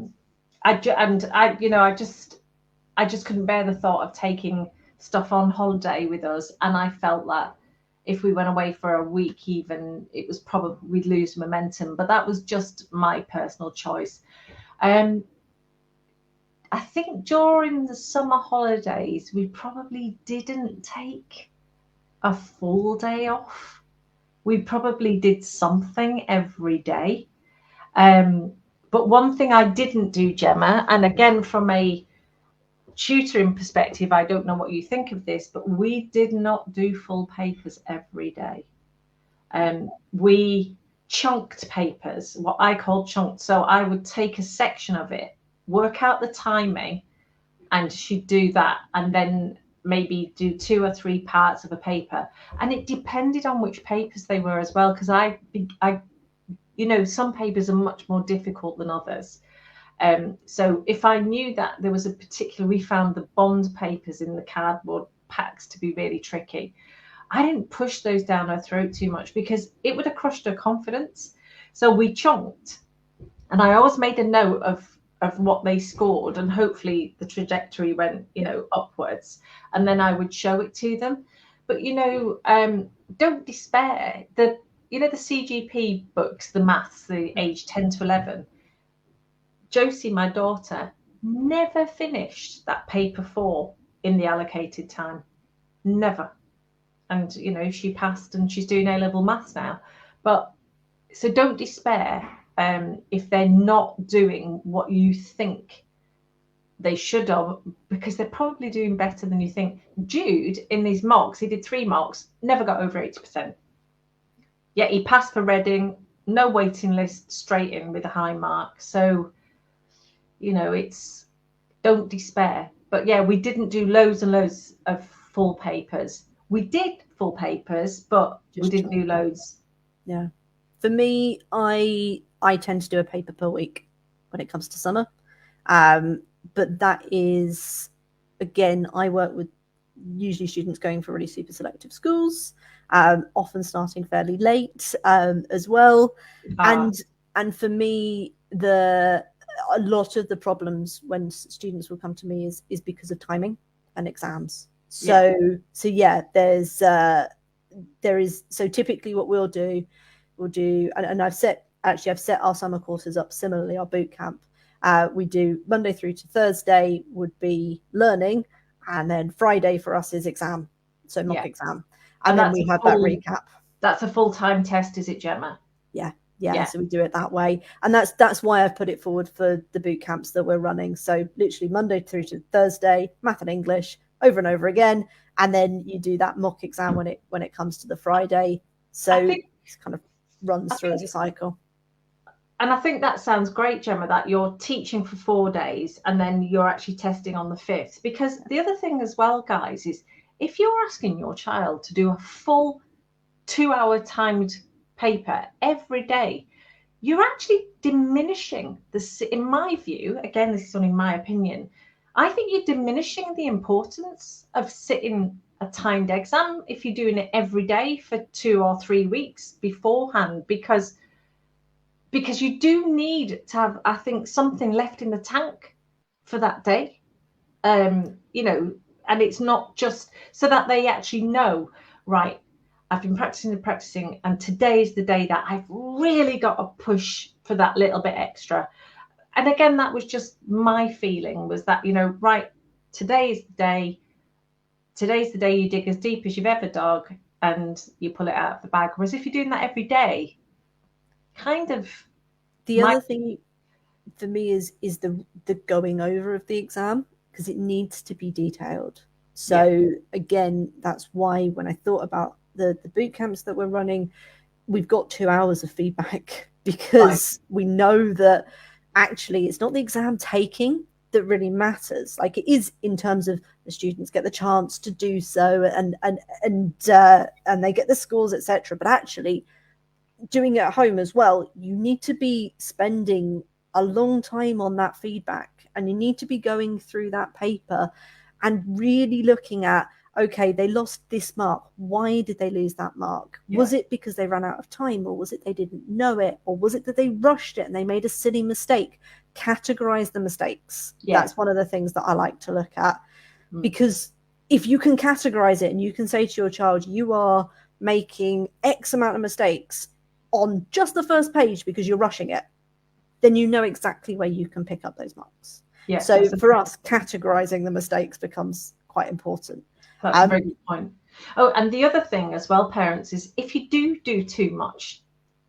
[SPEAKER 2] just couldn't bear the thought of taking stuff on holiday with us, and I felt that if we went away for a week even, it was probably we'd lose momentum. But that was just my personal choice. I think during the summer holidays we probably didn't take a full day off. We probably did something every day. But one thing I didn't do, Jemma, and again from a tutoring perspective, I don't know what you think of this, but we did not do full papers every day. We chunked papers, what I call chunked. So I would take a section of it, work out the timing, and she'd do that, and then maybe do 2 or 3 parts of a paper. And it depended on which papers they were as well, because some papers are much more difficult than others. So if I knew that there was we found the bond papers in the cardboard packs to be really tricky, I didn't push those down her throat too much because it would have crushed her confidence. So we chunked, and I always made a note of what they scored, and hopefully the trajectory went, upwards, and then I would show it to them. But don't despair. The CGP books, the maths, the age 10 to 11. Josie, my daughter, never finished that paper 4 in the allocated time. Never. And, she passed and she's doing A-level maths now. But so don't despair if they're not doing what you think they should have, because they're probably doing better than you think. Jude, in these mocks, he did 3 mocks, never got over 80%. Yet he passed for Reading, no waiting list, straight in with a high mark. So, it's don't despair. But yeah, we didn't do loads and loads of full papers. We did full papers, but we didn't do loads.
[SPEAKER 1] Yeah. For me, I tend to do a paper per week when it comes to summer. But that is, again, I work with usually students going for really super selective schools, often starting fairly late as well. And for me, a lot of the problems when students will come to me is because of timing and exams. So yeah, there is so typically what we'll do, and I've set our summer courses up similarly, our boot camp. We do Monday through to Thursday would be learning, and then Friday for us is exam, so mock exam, and then we have that recap.
[SPEAKER 2] That's a full-time test, is it, Jemma?
[SPEAKER 1] Yeah. Yeah, so we do it that way, and that's why I've put it forward for the boot camps that we're running. So literally Monday through to Thursday, math and English over and over again, and then you do that mock exam when it comes to the Friday. So it kind of runs through as a cycle.
[SPEAKER 2] And I think that sounds great, Gemma, that you're teaching for 4 days and then you're actually testing on the 5th. Because the other thing as well, guys, is if you're asking your child to do a full 2-hour timed paper every day, you're actually diminishing in my view, again, this is only my opinion, I think you're diminishing the importance of sitting a timed exam if you're doing it every day for 2 or 3 weeks beforehand, because you do need to have, I think, something left in the tank for that day. You know, and it's not just so that they actually know, right, I've been practicing, and today is the day that I've really got to push for that little bit extra. And again, that was just my feeling, was that, you know, right, today's the day you dig as deep as you've ever dug and you pull it out of the bag. Whereas if you're doing that every day, kind of.
[SPEAKER 1] The other thing for me is the going over of the exam, because it needs to be detailed. So again, that's why when I thought about the boot camps that we're running, we've got 2 hours of feedback, because we know that actually it's not the exam taking that really matters. Like, it is in terms of the students get the chance to do so, and they get the scores, etc. But actually doing it at home as well, you need to be spending a long time on that feedback, and you need to be going through that paper and really looking at, okay, they lost this mark, why did they lose that mark? Was it because they ran out of time, or was it they didn't know it, or was it that they rushed it and they made a silly mistake? Categorize the mistakes. That's one of the things that I like to look at, because if you can categorize it and you can say to your child, you are making X amount of mistakes on just the first page because you're rushing it, then you know exactly where you can pick up those marks. So for us, categorizing the mistakes becomes quite important.
[SPEAKER 2] That's a very good point. Oh, and the other thing as well, parents, is if you do too much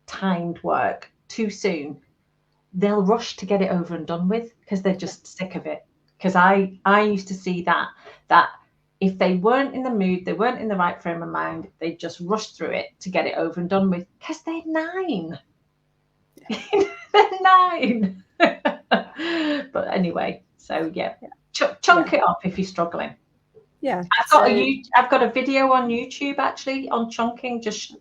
[SPEAKER 2] timed work too soon, they'll rush to get it over and done with because they're just sick of it. Because I used to see that if they weren't in the mood, they weren't in the right frame of mind, they just rushed through it to get it over and done with, because they're 9. They're 9. But anyway, so chunk it up if you're struggling. I've got a video on YouTube actually on chunking, just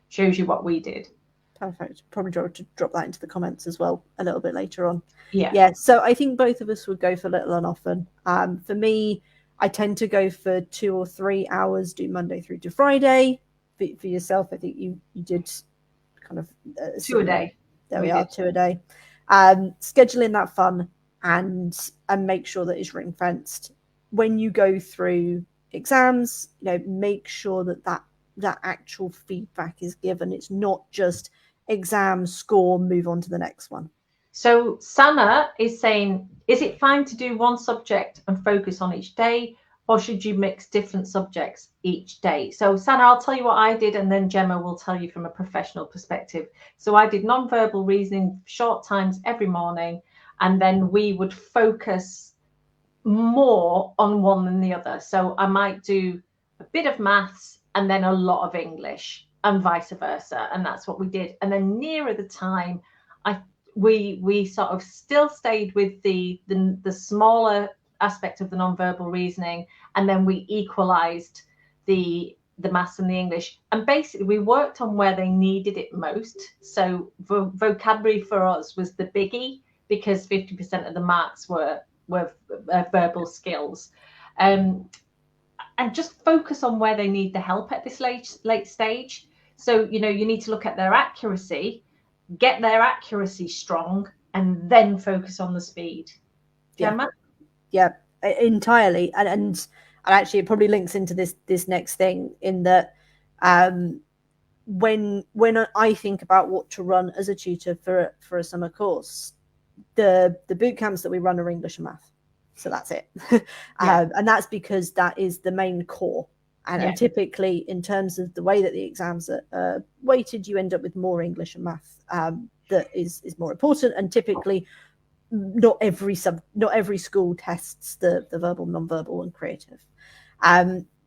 [SPEAKER 2] shows you what we did.
[SPEAKER 1] Perfect. Probably drop that into the comments as well a little bit later on.
[SPEAKER 2] Yeah.
[SPEAKER 1] So I think both of us would go for little and often. For me, I tend to go for 2 or 3 hours, do Monday through to Friday. For yourself, I think you did kind of
[SPEAKER 2] 2 a day.
[SPEAKER 1] There we are, 2 a day. Schedule in that fun and make sure that it's ring fenced. When you go through exams, you know, make sure that actual feedback is given. It's not just exam, score, move on to the next one.
[SPEAKER 2] So Sana is saying, is it fine to do one subject and focus on each day, or should you mix different subjects each day? So Sana, I'll tell you what I did, and then Gemma will tell you from a professional perspective. So I did non-verbal reasoning short times every morning, and then we would focus more on one than the other. So I might do a bit of maths and then a lot of English, and vice versa. And that's what we did. And then nearer the time, we sort of still stayed with the smaller aspect of the non-verbal reasoning, and then we equalized the maths and the English, and basically we worked on where they needed it most. So vocabulary for us was the biggie, because 50% of the marks were verbal skills, and just focus on where they need the help at this late stage. So, you know, you need to look at their accuracy, get their accuracy strong, and then focus on the speed. Gemma?
[SPEAKER 1] Yeah, entirely. And actually it probably links into this next thing, in that when I think about what to run as a tutor for a summer course, the boot camps that we run are English and math. So that's it. And that's because that is the main core. And typically, in terms of the way that the exams are weighted, you end up with more English and math that is more important. And typically, not every school tests the verbal, non-verbal, and creative.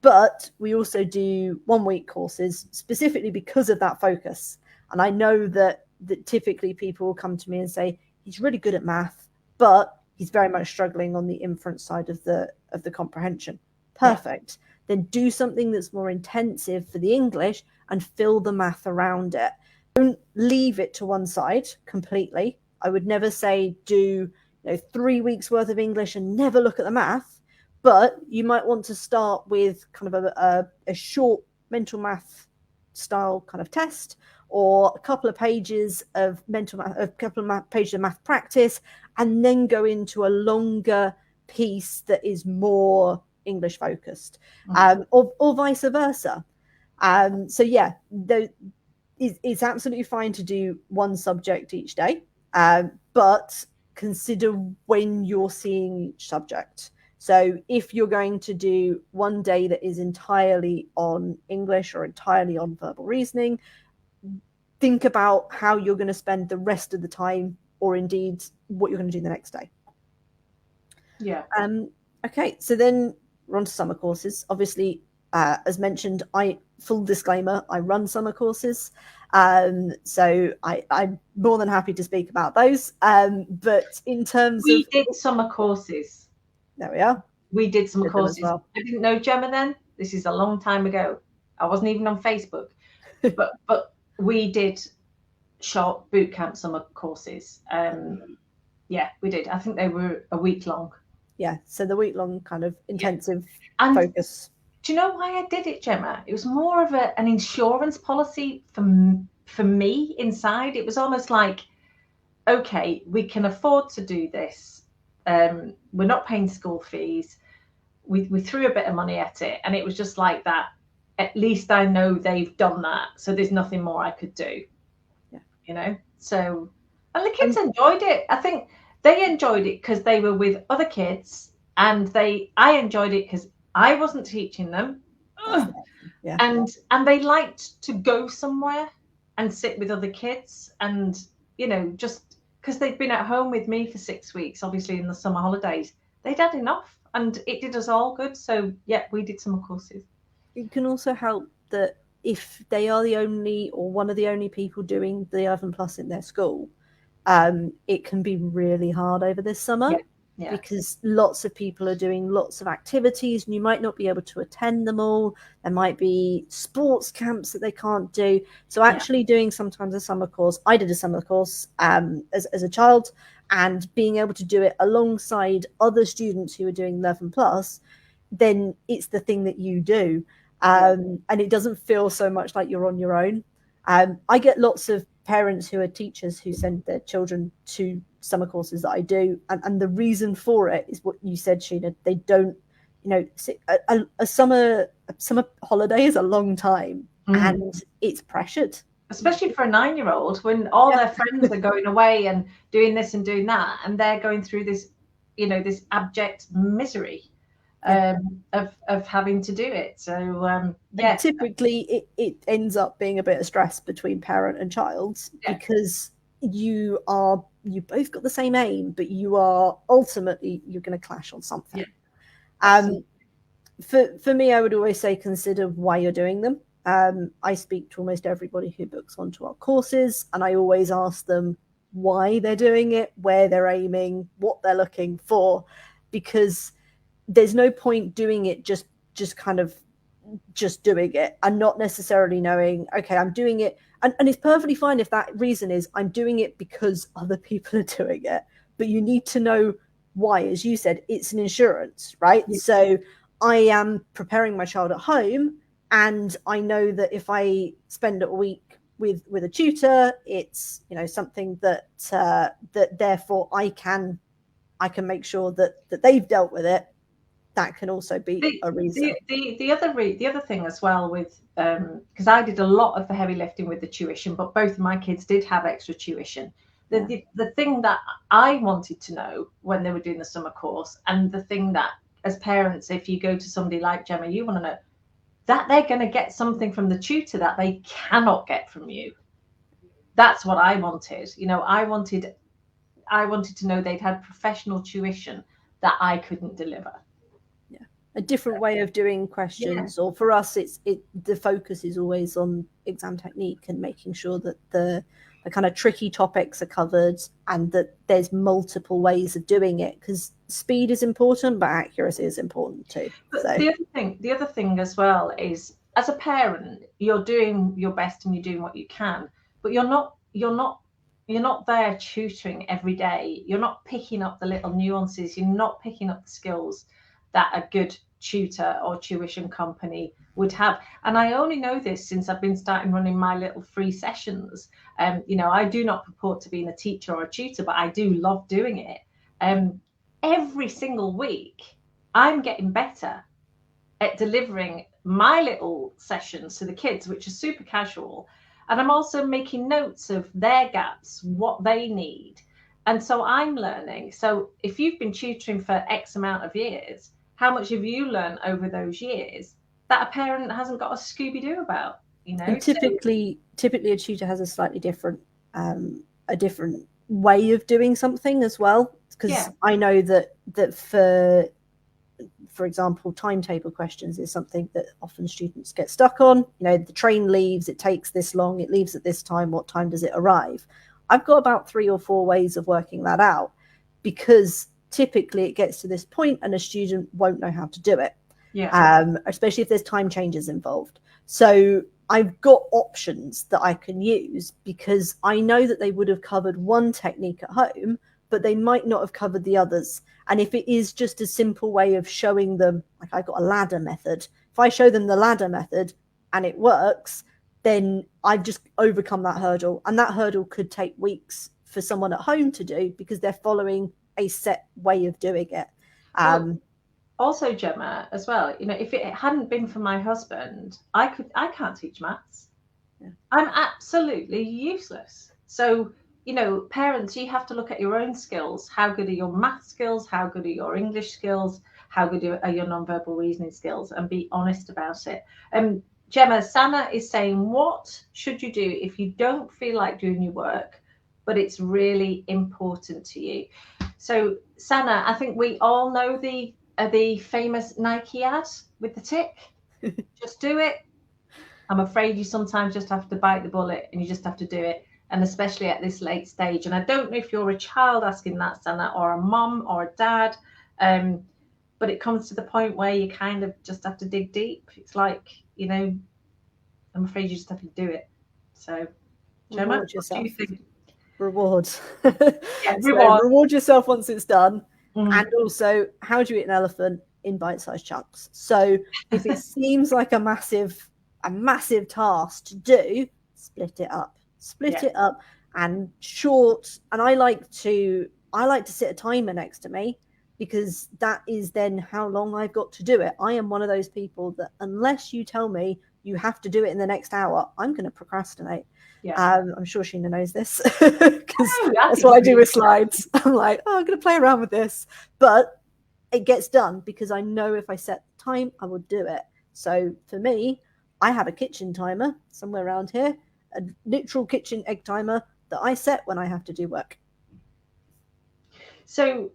[SPEAKER 1] But we also do 1 week courses specifically because of that focus. And I know that typically people will come to me and say, he's really good at math, but he's very much struggling on the inference side of the comprehension. Perfect. Then do something that's more intensive for the English and fill the math around it. Don't leave it to one side completely. I would never say do 3 weeks worth of English and never look at the math, but you might want to start with kind of a short mental math style kind of test, or a couple of pages of mental math, a couple of pages of math practice, and then go into a longer piece that is more English focused, or vice versa. So yeah, it's absolutely fine to do one subject each day, but consider when you're seeing each subject. So if you're going to do one day that is entirely on English or entirely on verbal reasoning, think about how you're going to spend the rest of the time, or indeed what you're going to do the next day.
[SPEAKER 2] Yeah.
[SPEAKER 1] Okay, so then we're on to summer courses. Obviously, as mentioned, full disclaimer, I run summer courses. So I'm more than happy to speak about those. But in terms
[SPEAKER 2] we did summer courses.
[SPEAKER 1] There we are.
[SPEAKER 2] We did summer courses. Well. I didn't know Jemma then. This is a long time ago. I wasn't even on Facebook. but we did short boot camp summer courses. Yeah, we did. I think they were a week long.
[SPEAKER 1] Yeah, so the week long kind of intensive focus.
[SPEAKER 2] Do you know why I did it, Jemma? It was more of an insurance policy for me inside. It was almost like, okay, we can afford to do this. We're not paying school fees. We threw a bit of money at it, and it was just like that. At least I know they've done that, so there's nothing more I could do. Yeah. So, and the kids enjoyed it. I think they enjoyed it because they were with other kids, and I enjoyed it because I wasn't teaching them. Yeah. And they liked to go somewhere and sit with other kids, and just because they'd been at home with me for 6 weeks, obviously in the summer holidays, they'd had enough, and it did us all good. So yeah, we did summer courses.
[SPEAKER 1] It can also help that if they are the only or one of the only people doing the 11+ in their school, it can be really hard over this summer. Yeah. Because lots of people are doing lots of activities and you might not be able to attend them all. There might be sports camps that they can't do. So actually doing sometimes a summer course, I did a summer course as a child, and being able to do it alongside other students who are doing 11+, then it's the thing that you do. And it doesn't feel so much like you're on your own. I get lots of parents who are teachers who send their children to summer courses that I do, and the reason for it is what you said, Sheena. They don't, a summer holiday is a long time, and it's pressured,
[SPEAKER 2] especially for a 9-year-old when all their friends are going away and doing this and doing that, and they're going through this, this abject misery of having to do it. So
[SPEAKER 1] typically it ends up being a bit of stress between parent and child, because you both got the same aim, but you are ultimately you're going to clash on something. For me, I would always say consider why you're doing them. I speak to almost everybody who books onto our courses, and I always ask them why they're doing it, where they're aiming, what they're looking for, because there's no point doing it just doing it and not necessarily knowing, okay, I'm doing it. And it's perfectly fine if that reason is I'm doing it because other people are doing it. But you need to know why. As you said, it's an insurance, right? Yes. So I am preparing my child at home, and I know that if I spend a week with a tutor, it's something that therefore I can make sure that they've dealt with it. That can also be a reason.
[SPEAKER 2] The other thing as well with because I did a lot of the heavy lifting with the tuition, but both of my kids did have extra tuition. The thing that I wanted to know when they were doing the summer course, and the thing that as parents, if you go to somebody like Jemma, you want to know, that they're going to get something from the tutor that they cannot get from you. That's what I wanted. You know, I wanted to know they'd had professional tuition that I couldn't deliver.
[SPEAKER 1] Yeah, a different way of doing questions, or for us, the focus is always on exam technique and making sure that the kind of tricky topics are covered and that there's multiple ways of doing it, because speed is important, but accuracy is important too.
[SPEAKER 2] But
[SPEAKER 1] So
[SPEAKER 2] the other thing as well is, as a parent, you're doing your best and you're doing what you can, but you're not there tutoring every day. You're not picking up the little nuances. You're not picking up the skills that a good tutor or tuition company would have. And I only know this since I've been starting running my little free sessions. You know, I do not purport to being a teacher or a tutor, but I do love doing it. Every single week, I'm getting better at delivering my little sessions to the kids, which are super casual. And I'm also making notes of their gaps, what they need. And so I'm learning. So if you've been tutoring for X amount of years, how much have you learned over those years that a parent hasn't got a Scooby-Doo about? You know,
[SPEAKER 1] and typically a tutor has a slightly different way of doing something as well, because I know that for example, timetable questions is something that often students get stuck on. You know, the train leaves, it takes this long, it leaves at this time, what time does it arrive? I've got about 3 or 4 ways of working that out, because typically it gets to this point and a student won't know how to do it. Especially if there's time changes involved. So I've got options that I can use, because I know that they would have covered one technique at home, but they might not have covered the others. And if it is just a simple way of showing them, like I've got a ladder method, if I show them the ladder method and it works, then I've just overcome that hurdle. And that hurdle could take weeks for someone at home to do, because they're following a set way of doing it.
[SPEAKER 2] Also, Jemma, as well, you know, if it hadn't been for my husband, I can't teach maths. I'm absolutely useless. So, you know, parents, you have to look at your own skills. How good are your math skills? How good are your English skills? How good are your nonverbal reasoning skills? And be honest about it. Jemma, Sana is saying, what should you do if you don't feel like doing your work, but it's really important to you? So, Sana, I think we all know the famous Nike ad with the tick. Just do it. I'm afraid you sometimes just have to bite the bullet and you just have to do it. And especially at this late stage. And I don't know if you're a child asking that, Sana, or a mum or a dad, but it comes to the point where you kind of just have to dig deep. It's like, you know, I'm afraid you just have to do it. So, Jemma, what do you think?
[SPEAKER 1] Reward.
[SPEAKER 2] Reward.
[SPEAKER 1] Reward yourself once it's done. And also, how do you eat an elephant? In bite-sized chunks. So if it seems like a massive task to do, split it up. It up and short. And I like to set a timer next to me, because that is then how long I've got to do it. I am one of those people that unless you tell me you have to do it in the next hour, I'm going to procrastinate. I'm sure Sheena knows this, because that's what I do with slides. I'm like, I'm going to play around with this, but it gets done because I know if I set the time, I will do it. So for me, I have a kitchen timer somewhere around here, a literal kitchen egg timer that I set when I have to do work.
[SPEAKER 2] So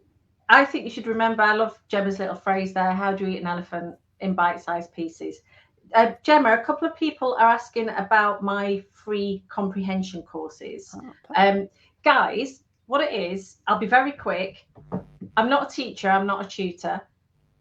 [SPEAKER 2] I think you should remember, I love Jemma's little phrase there, how do you eat an elephant? In bite-sized pieces. Jemma, a couple of people are asking about my free comprehension courses. Guys, what it is, I'll be very quick. I'm not a teacher, I'm not a tutor,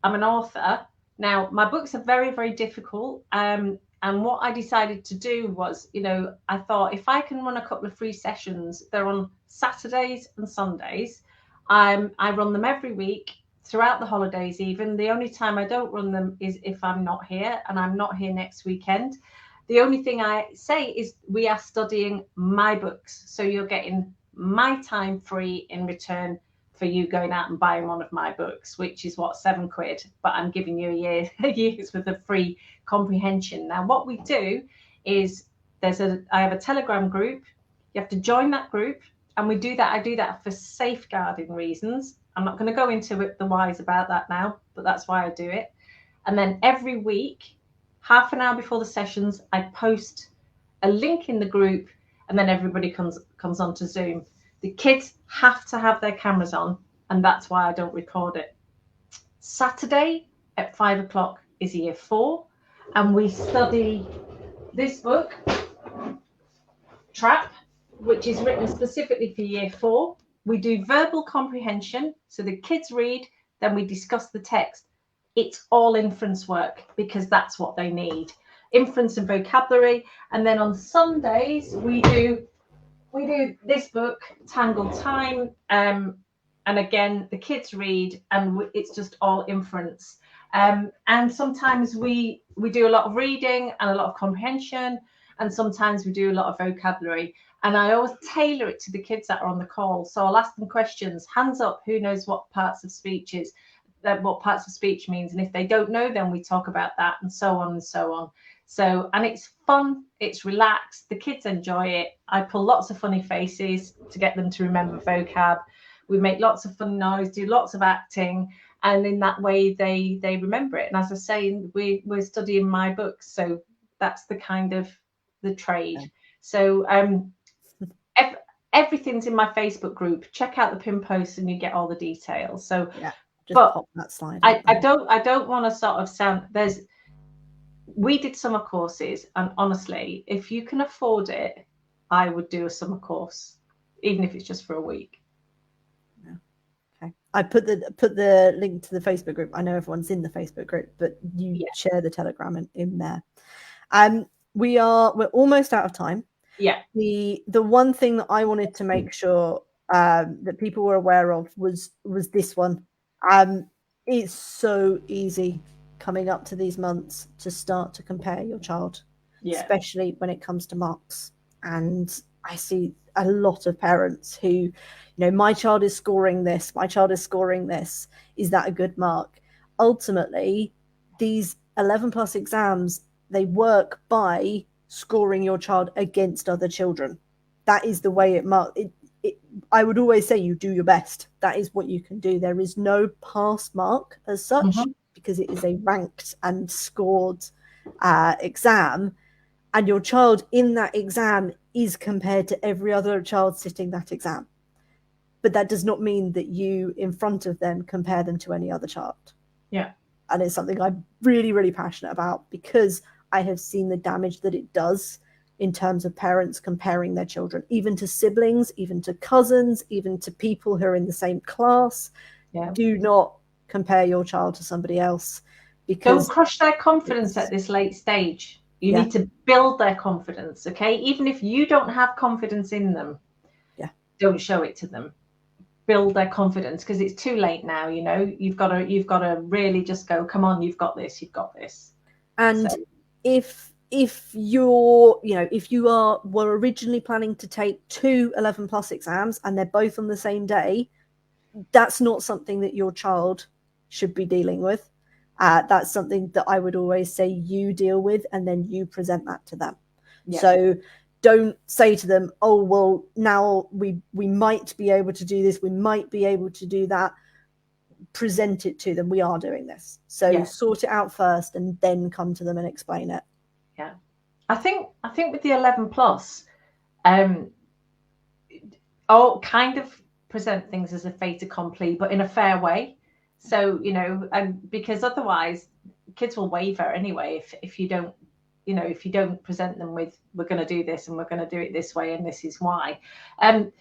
[SPEAKER 2] I'm an author. Now, my books are very, very difficult. And what I decided to do was, you know, I thought if I can run a couple of free sessions, they're on Saturdays and Sundays. I run them every week, throughout the holidays even. The only time I don't run them is if I'm not here, and I'm not here next weekend. The only thing I say is we are studying my books. So you're getting my time free in return for you going out and buying one of my books, which is what, £7, but I'm giving you a year's worth of free comprehension. Now, what we do is I have a Telegram group. You have to join that group, and I do that for safeguarding reasons. I'm not going to go into the whys about that now, but that's why I do it. And then every week half an hour before the sessions, I post a link in the group, and then everybody comes onto Zoom. The kids have to have their cameras on, and that's why I don't record it. Saturday at 5 o'clock is year 4, and we study this book, Trap, which is written specifically for year 4. We do verbal comprehension, so the kids read, then we discuss the text. It's all inference work because that's what they need, inference and vocabulary. And then on Sundays we do this book, Tangled Time, and again the kids read, and it's just all inference. And sometimes we do a lot of reading and a lot of comprehension, and sometimes we do a lot of vocabulary. And I always tailor it to the kids that are on the call. So I'll ask them questions, hands up, who knows what parts of speech is, what parts of speech means. And if they don't know, then we talk about that, and so on and so on. So, and it's fun, it's relaxed, the kids enjoy it. I pull lots of funny faces to get them to remember vocab. We make lots of fun noise, do lots of acting, and in that way they remember it. And as I say, we're studying my books, so that's the kind of the trade. Okay. So everything's in my Facebook group. Check out the pin posts and you get all the details. So
[SPEAKER 1] yeah, just pop that slide.
[SPEAKER 2] I don't want to sort of sound, we did summer courses, and honestly, if you can afford it, I would do a summer course, even if it's just for a week.
[SPEAKER 1] Yeah. Okay. I put the link to the Facebook group. I know everyone's in the Facebook group, but you share the Telegram in there. We're almost out of time.
[SPEAKER 2] Yeah.
[SPEAKER 1] The one thing that I wanted to make sure that people were aware of was this one. It's so easy coming up to these months to start to compare your child, especially when it comes to marks. And I see a lot of parents who, my child is scoring this, my child is scoring this. Is that a good mark? Ultimately, these 11 plus exams, they work by scoring your child against other children. That is the way it marks. I would always say you do your best. That is what you can do. There is no pass mark as such, because it is a ranked and scored exam, and your child in that exam is compared to every other child sitting that exam. But that does not mean that you, in front of them, compare them to any other child.
[SPEAKER 2] Yeah.
[SPEAKER 1] And it's something I'm really, really passionate about, because I have seen the damage that it does in terms of parents comparing their children, even to siblings, even to cousins, even to people who are in the same class.
[SPEAKER 2] Yeah.
[SPEAKER 1] Do not compare your child to somebody else, because
[SPEAKER 2] don't crush their confidence at this late stage. You need to build their confidence. Okay, even if you don't have confidence in them, don't show it to them. Build their confidence, because it's too late now. You've got to really just go, come on, you've got this. And
[SPEAKER 1] so, if you're, if you were originally planning to take 2 11 plus exams and they're both on the same day, that's not something that your child should be dealing with. That's something that I would always say you deal with, and then you present that to them. Yeah. So don't say to them, oh, well, now we might be able to do this, we might be able to do that. Present it to them. We are doing this. So sort it out first and then come to them and explain it.
[SPEAKER 2] Yeah. I think with the 11 plus, I'll kind of present things as a fait accompli, but in a fair way. So, because otherwise kids will waver anyway if you don't, if you don't present them with, we're going to do this and we're going to do it this way and this is why. Farah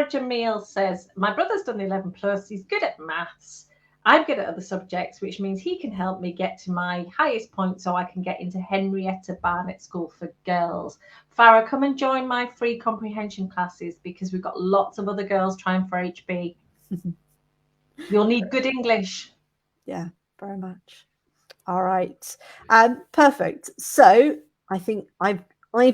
[SPEAKER 2] Jamil says, my brother's done 11 plus, he's good at maths. I'm good at other subjects, which means he can help me get to my highest point so I can get into Henrietta Barnett School for Girls. Farah, come and join my free comprehension classes, because we've got lots of other girls trying for HB. You'll need good English.
[SPEAKER 1] Yeah, very much. All right. Perfect. So I think I've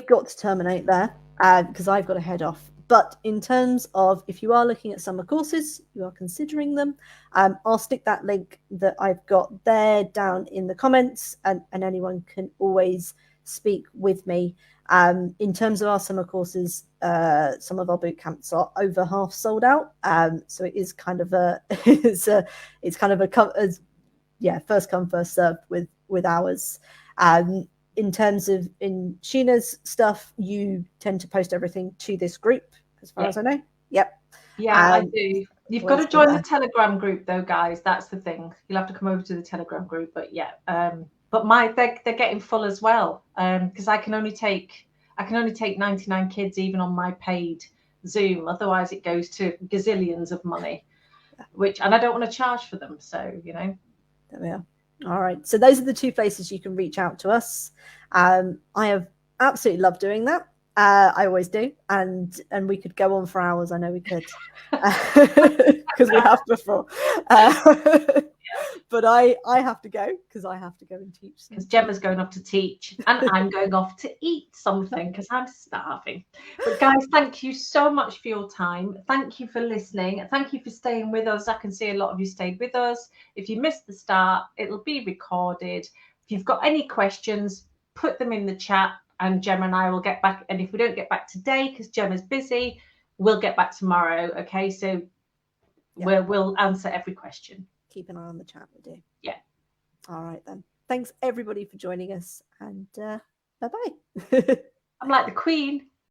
[SPEAKER 1] got to terminate there because I've got to head off. But in terms of, if you are looking at summer courses, you are considering them, I'll stick that link that I've got there down in the comments, and anyone can always speak with me. In terms of our summer courses, some of our boot camps are over half sold out. So it is kind of first come, first served with ours. In terms of in Sheena's stuff, you tend to post everything to this group, as far as I know. Yep.
[SPEAKER 2] Yeah, I do. You've got to
[SPEAKER 1] always go
[SPEAKER 2] join
[SPEAKER 1] there.
[SPEAKER 2] the Telegram group, though, guys. That's the thing. You'll have to come over to the Telegram group. But yeah, but they're getting full as well. Because I can only take 99 kids even on my paid Zoom. Otherwise, it goes to gazillions of money, and I don't want to charge for them. So
[SPEAKER 1] There we are. All right. So those are the two places you can reach out to us. I have absolutely loved doing that. I always do, and we could go on for hours. I know we could, because we have before. But I have to go because I have to go and teach.
[SPEAKER 2] Because Gemma's going off to teach, and I'm going off to eat something because I'm starving. But guys, thank you so much for your time. Thank you for listening. Thank you for staying with us. I can see a lot of you stayed with us. If you missed the start, it'll be recorded. If you've got any questions, put them in the chat, and Gemma and I will get back. And if we don't get back today because Gemma's busy, we'll get back tomorrow. Okay, so we'll answer every question.
[SPEAKER 1] Keep an eye on the chat. We do.
[SPEAKER 2] Yeah.
[SPEAKER 1] All right then. Thanks everybody for joining us, and bye-bye.
[SPEAKER 2] I'm like the Queen.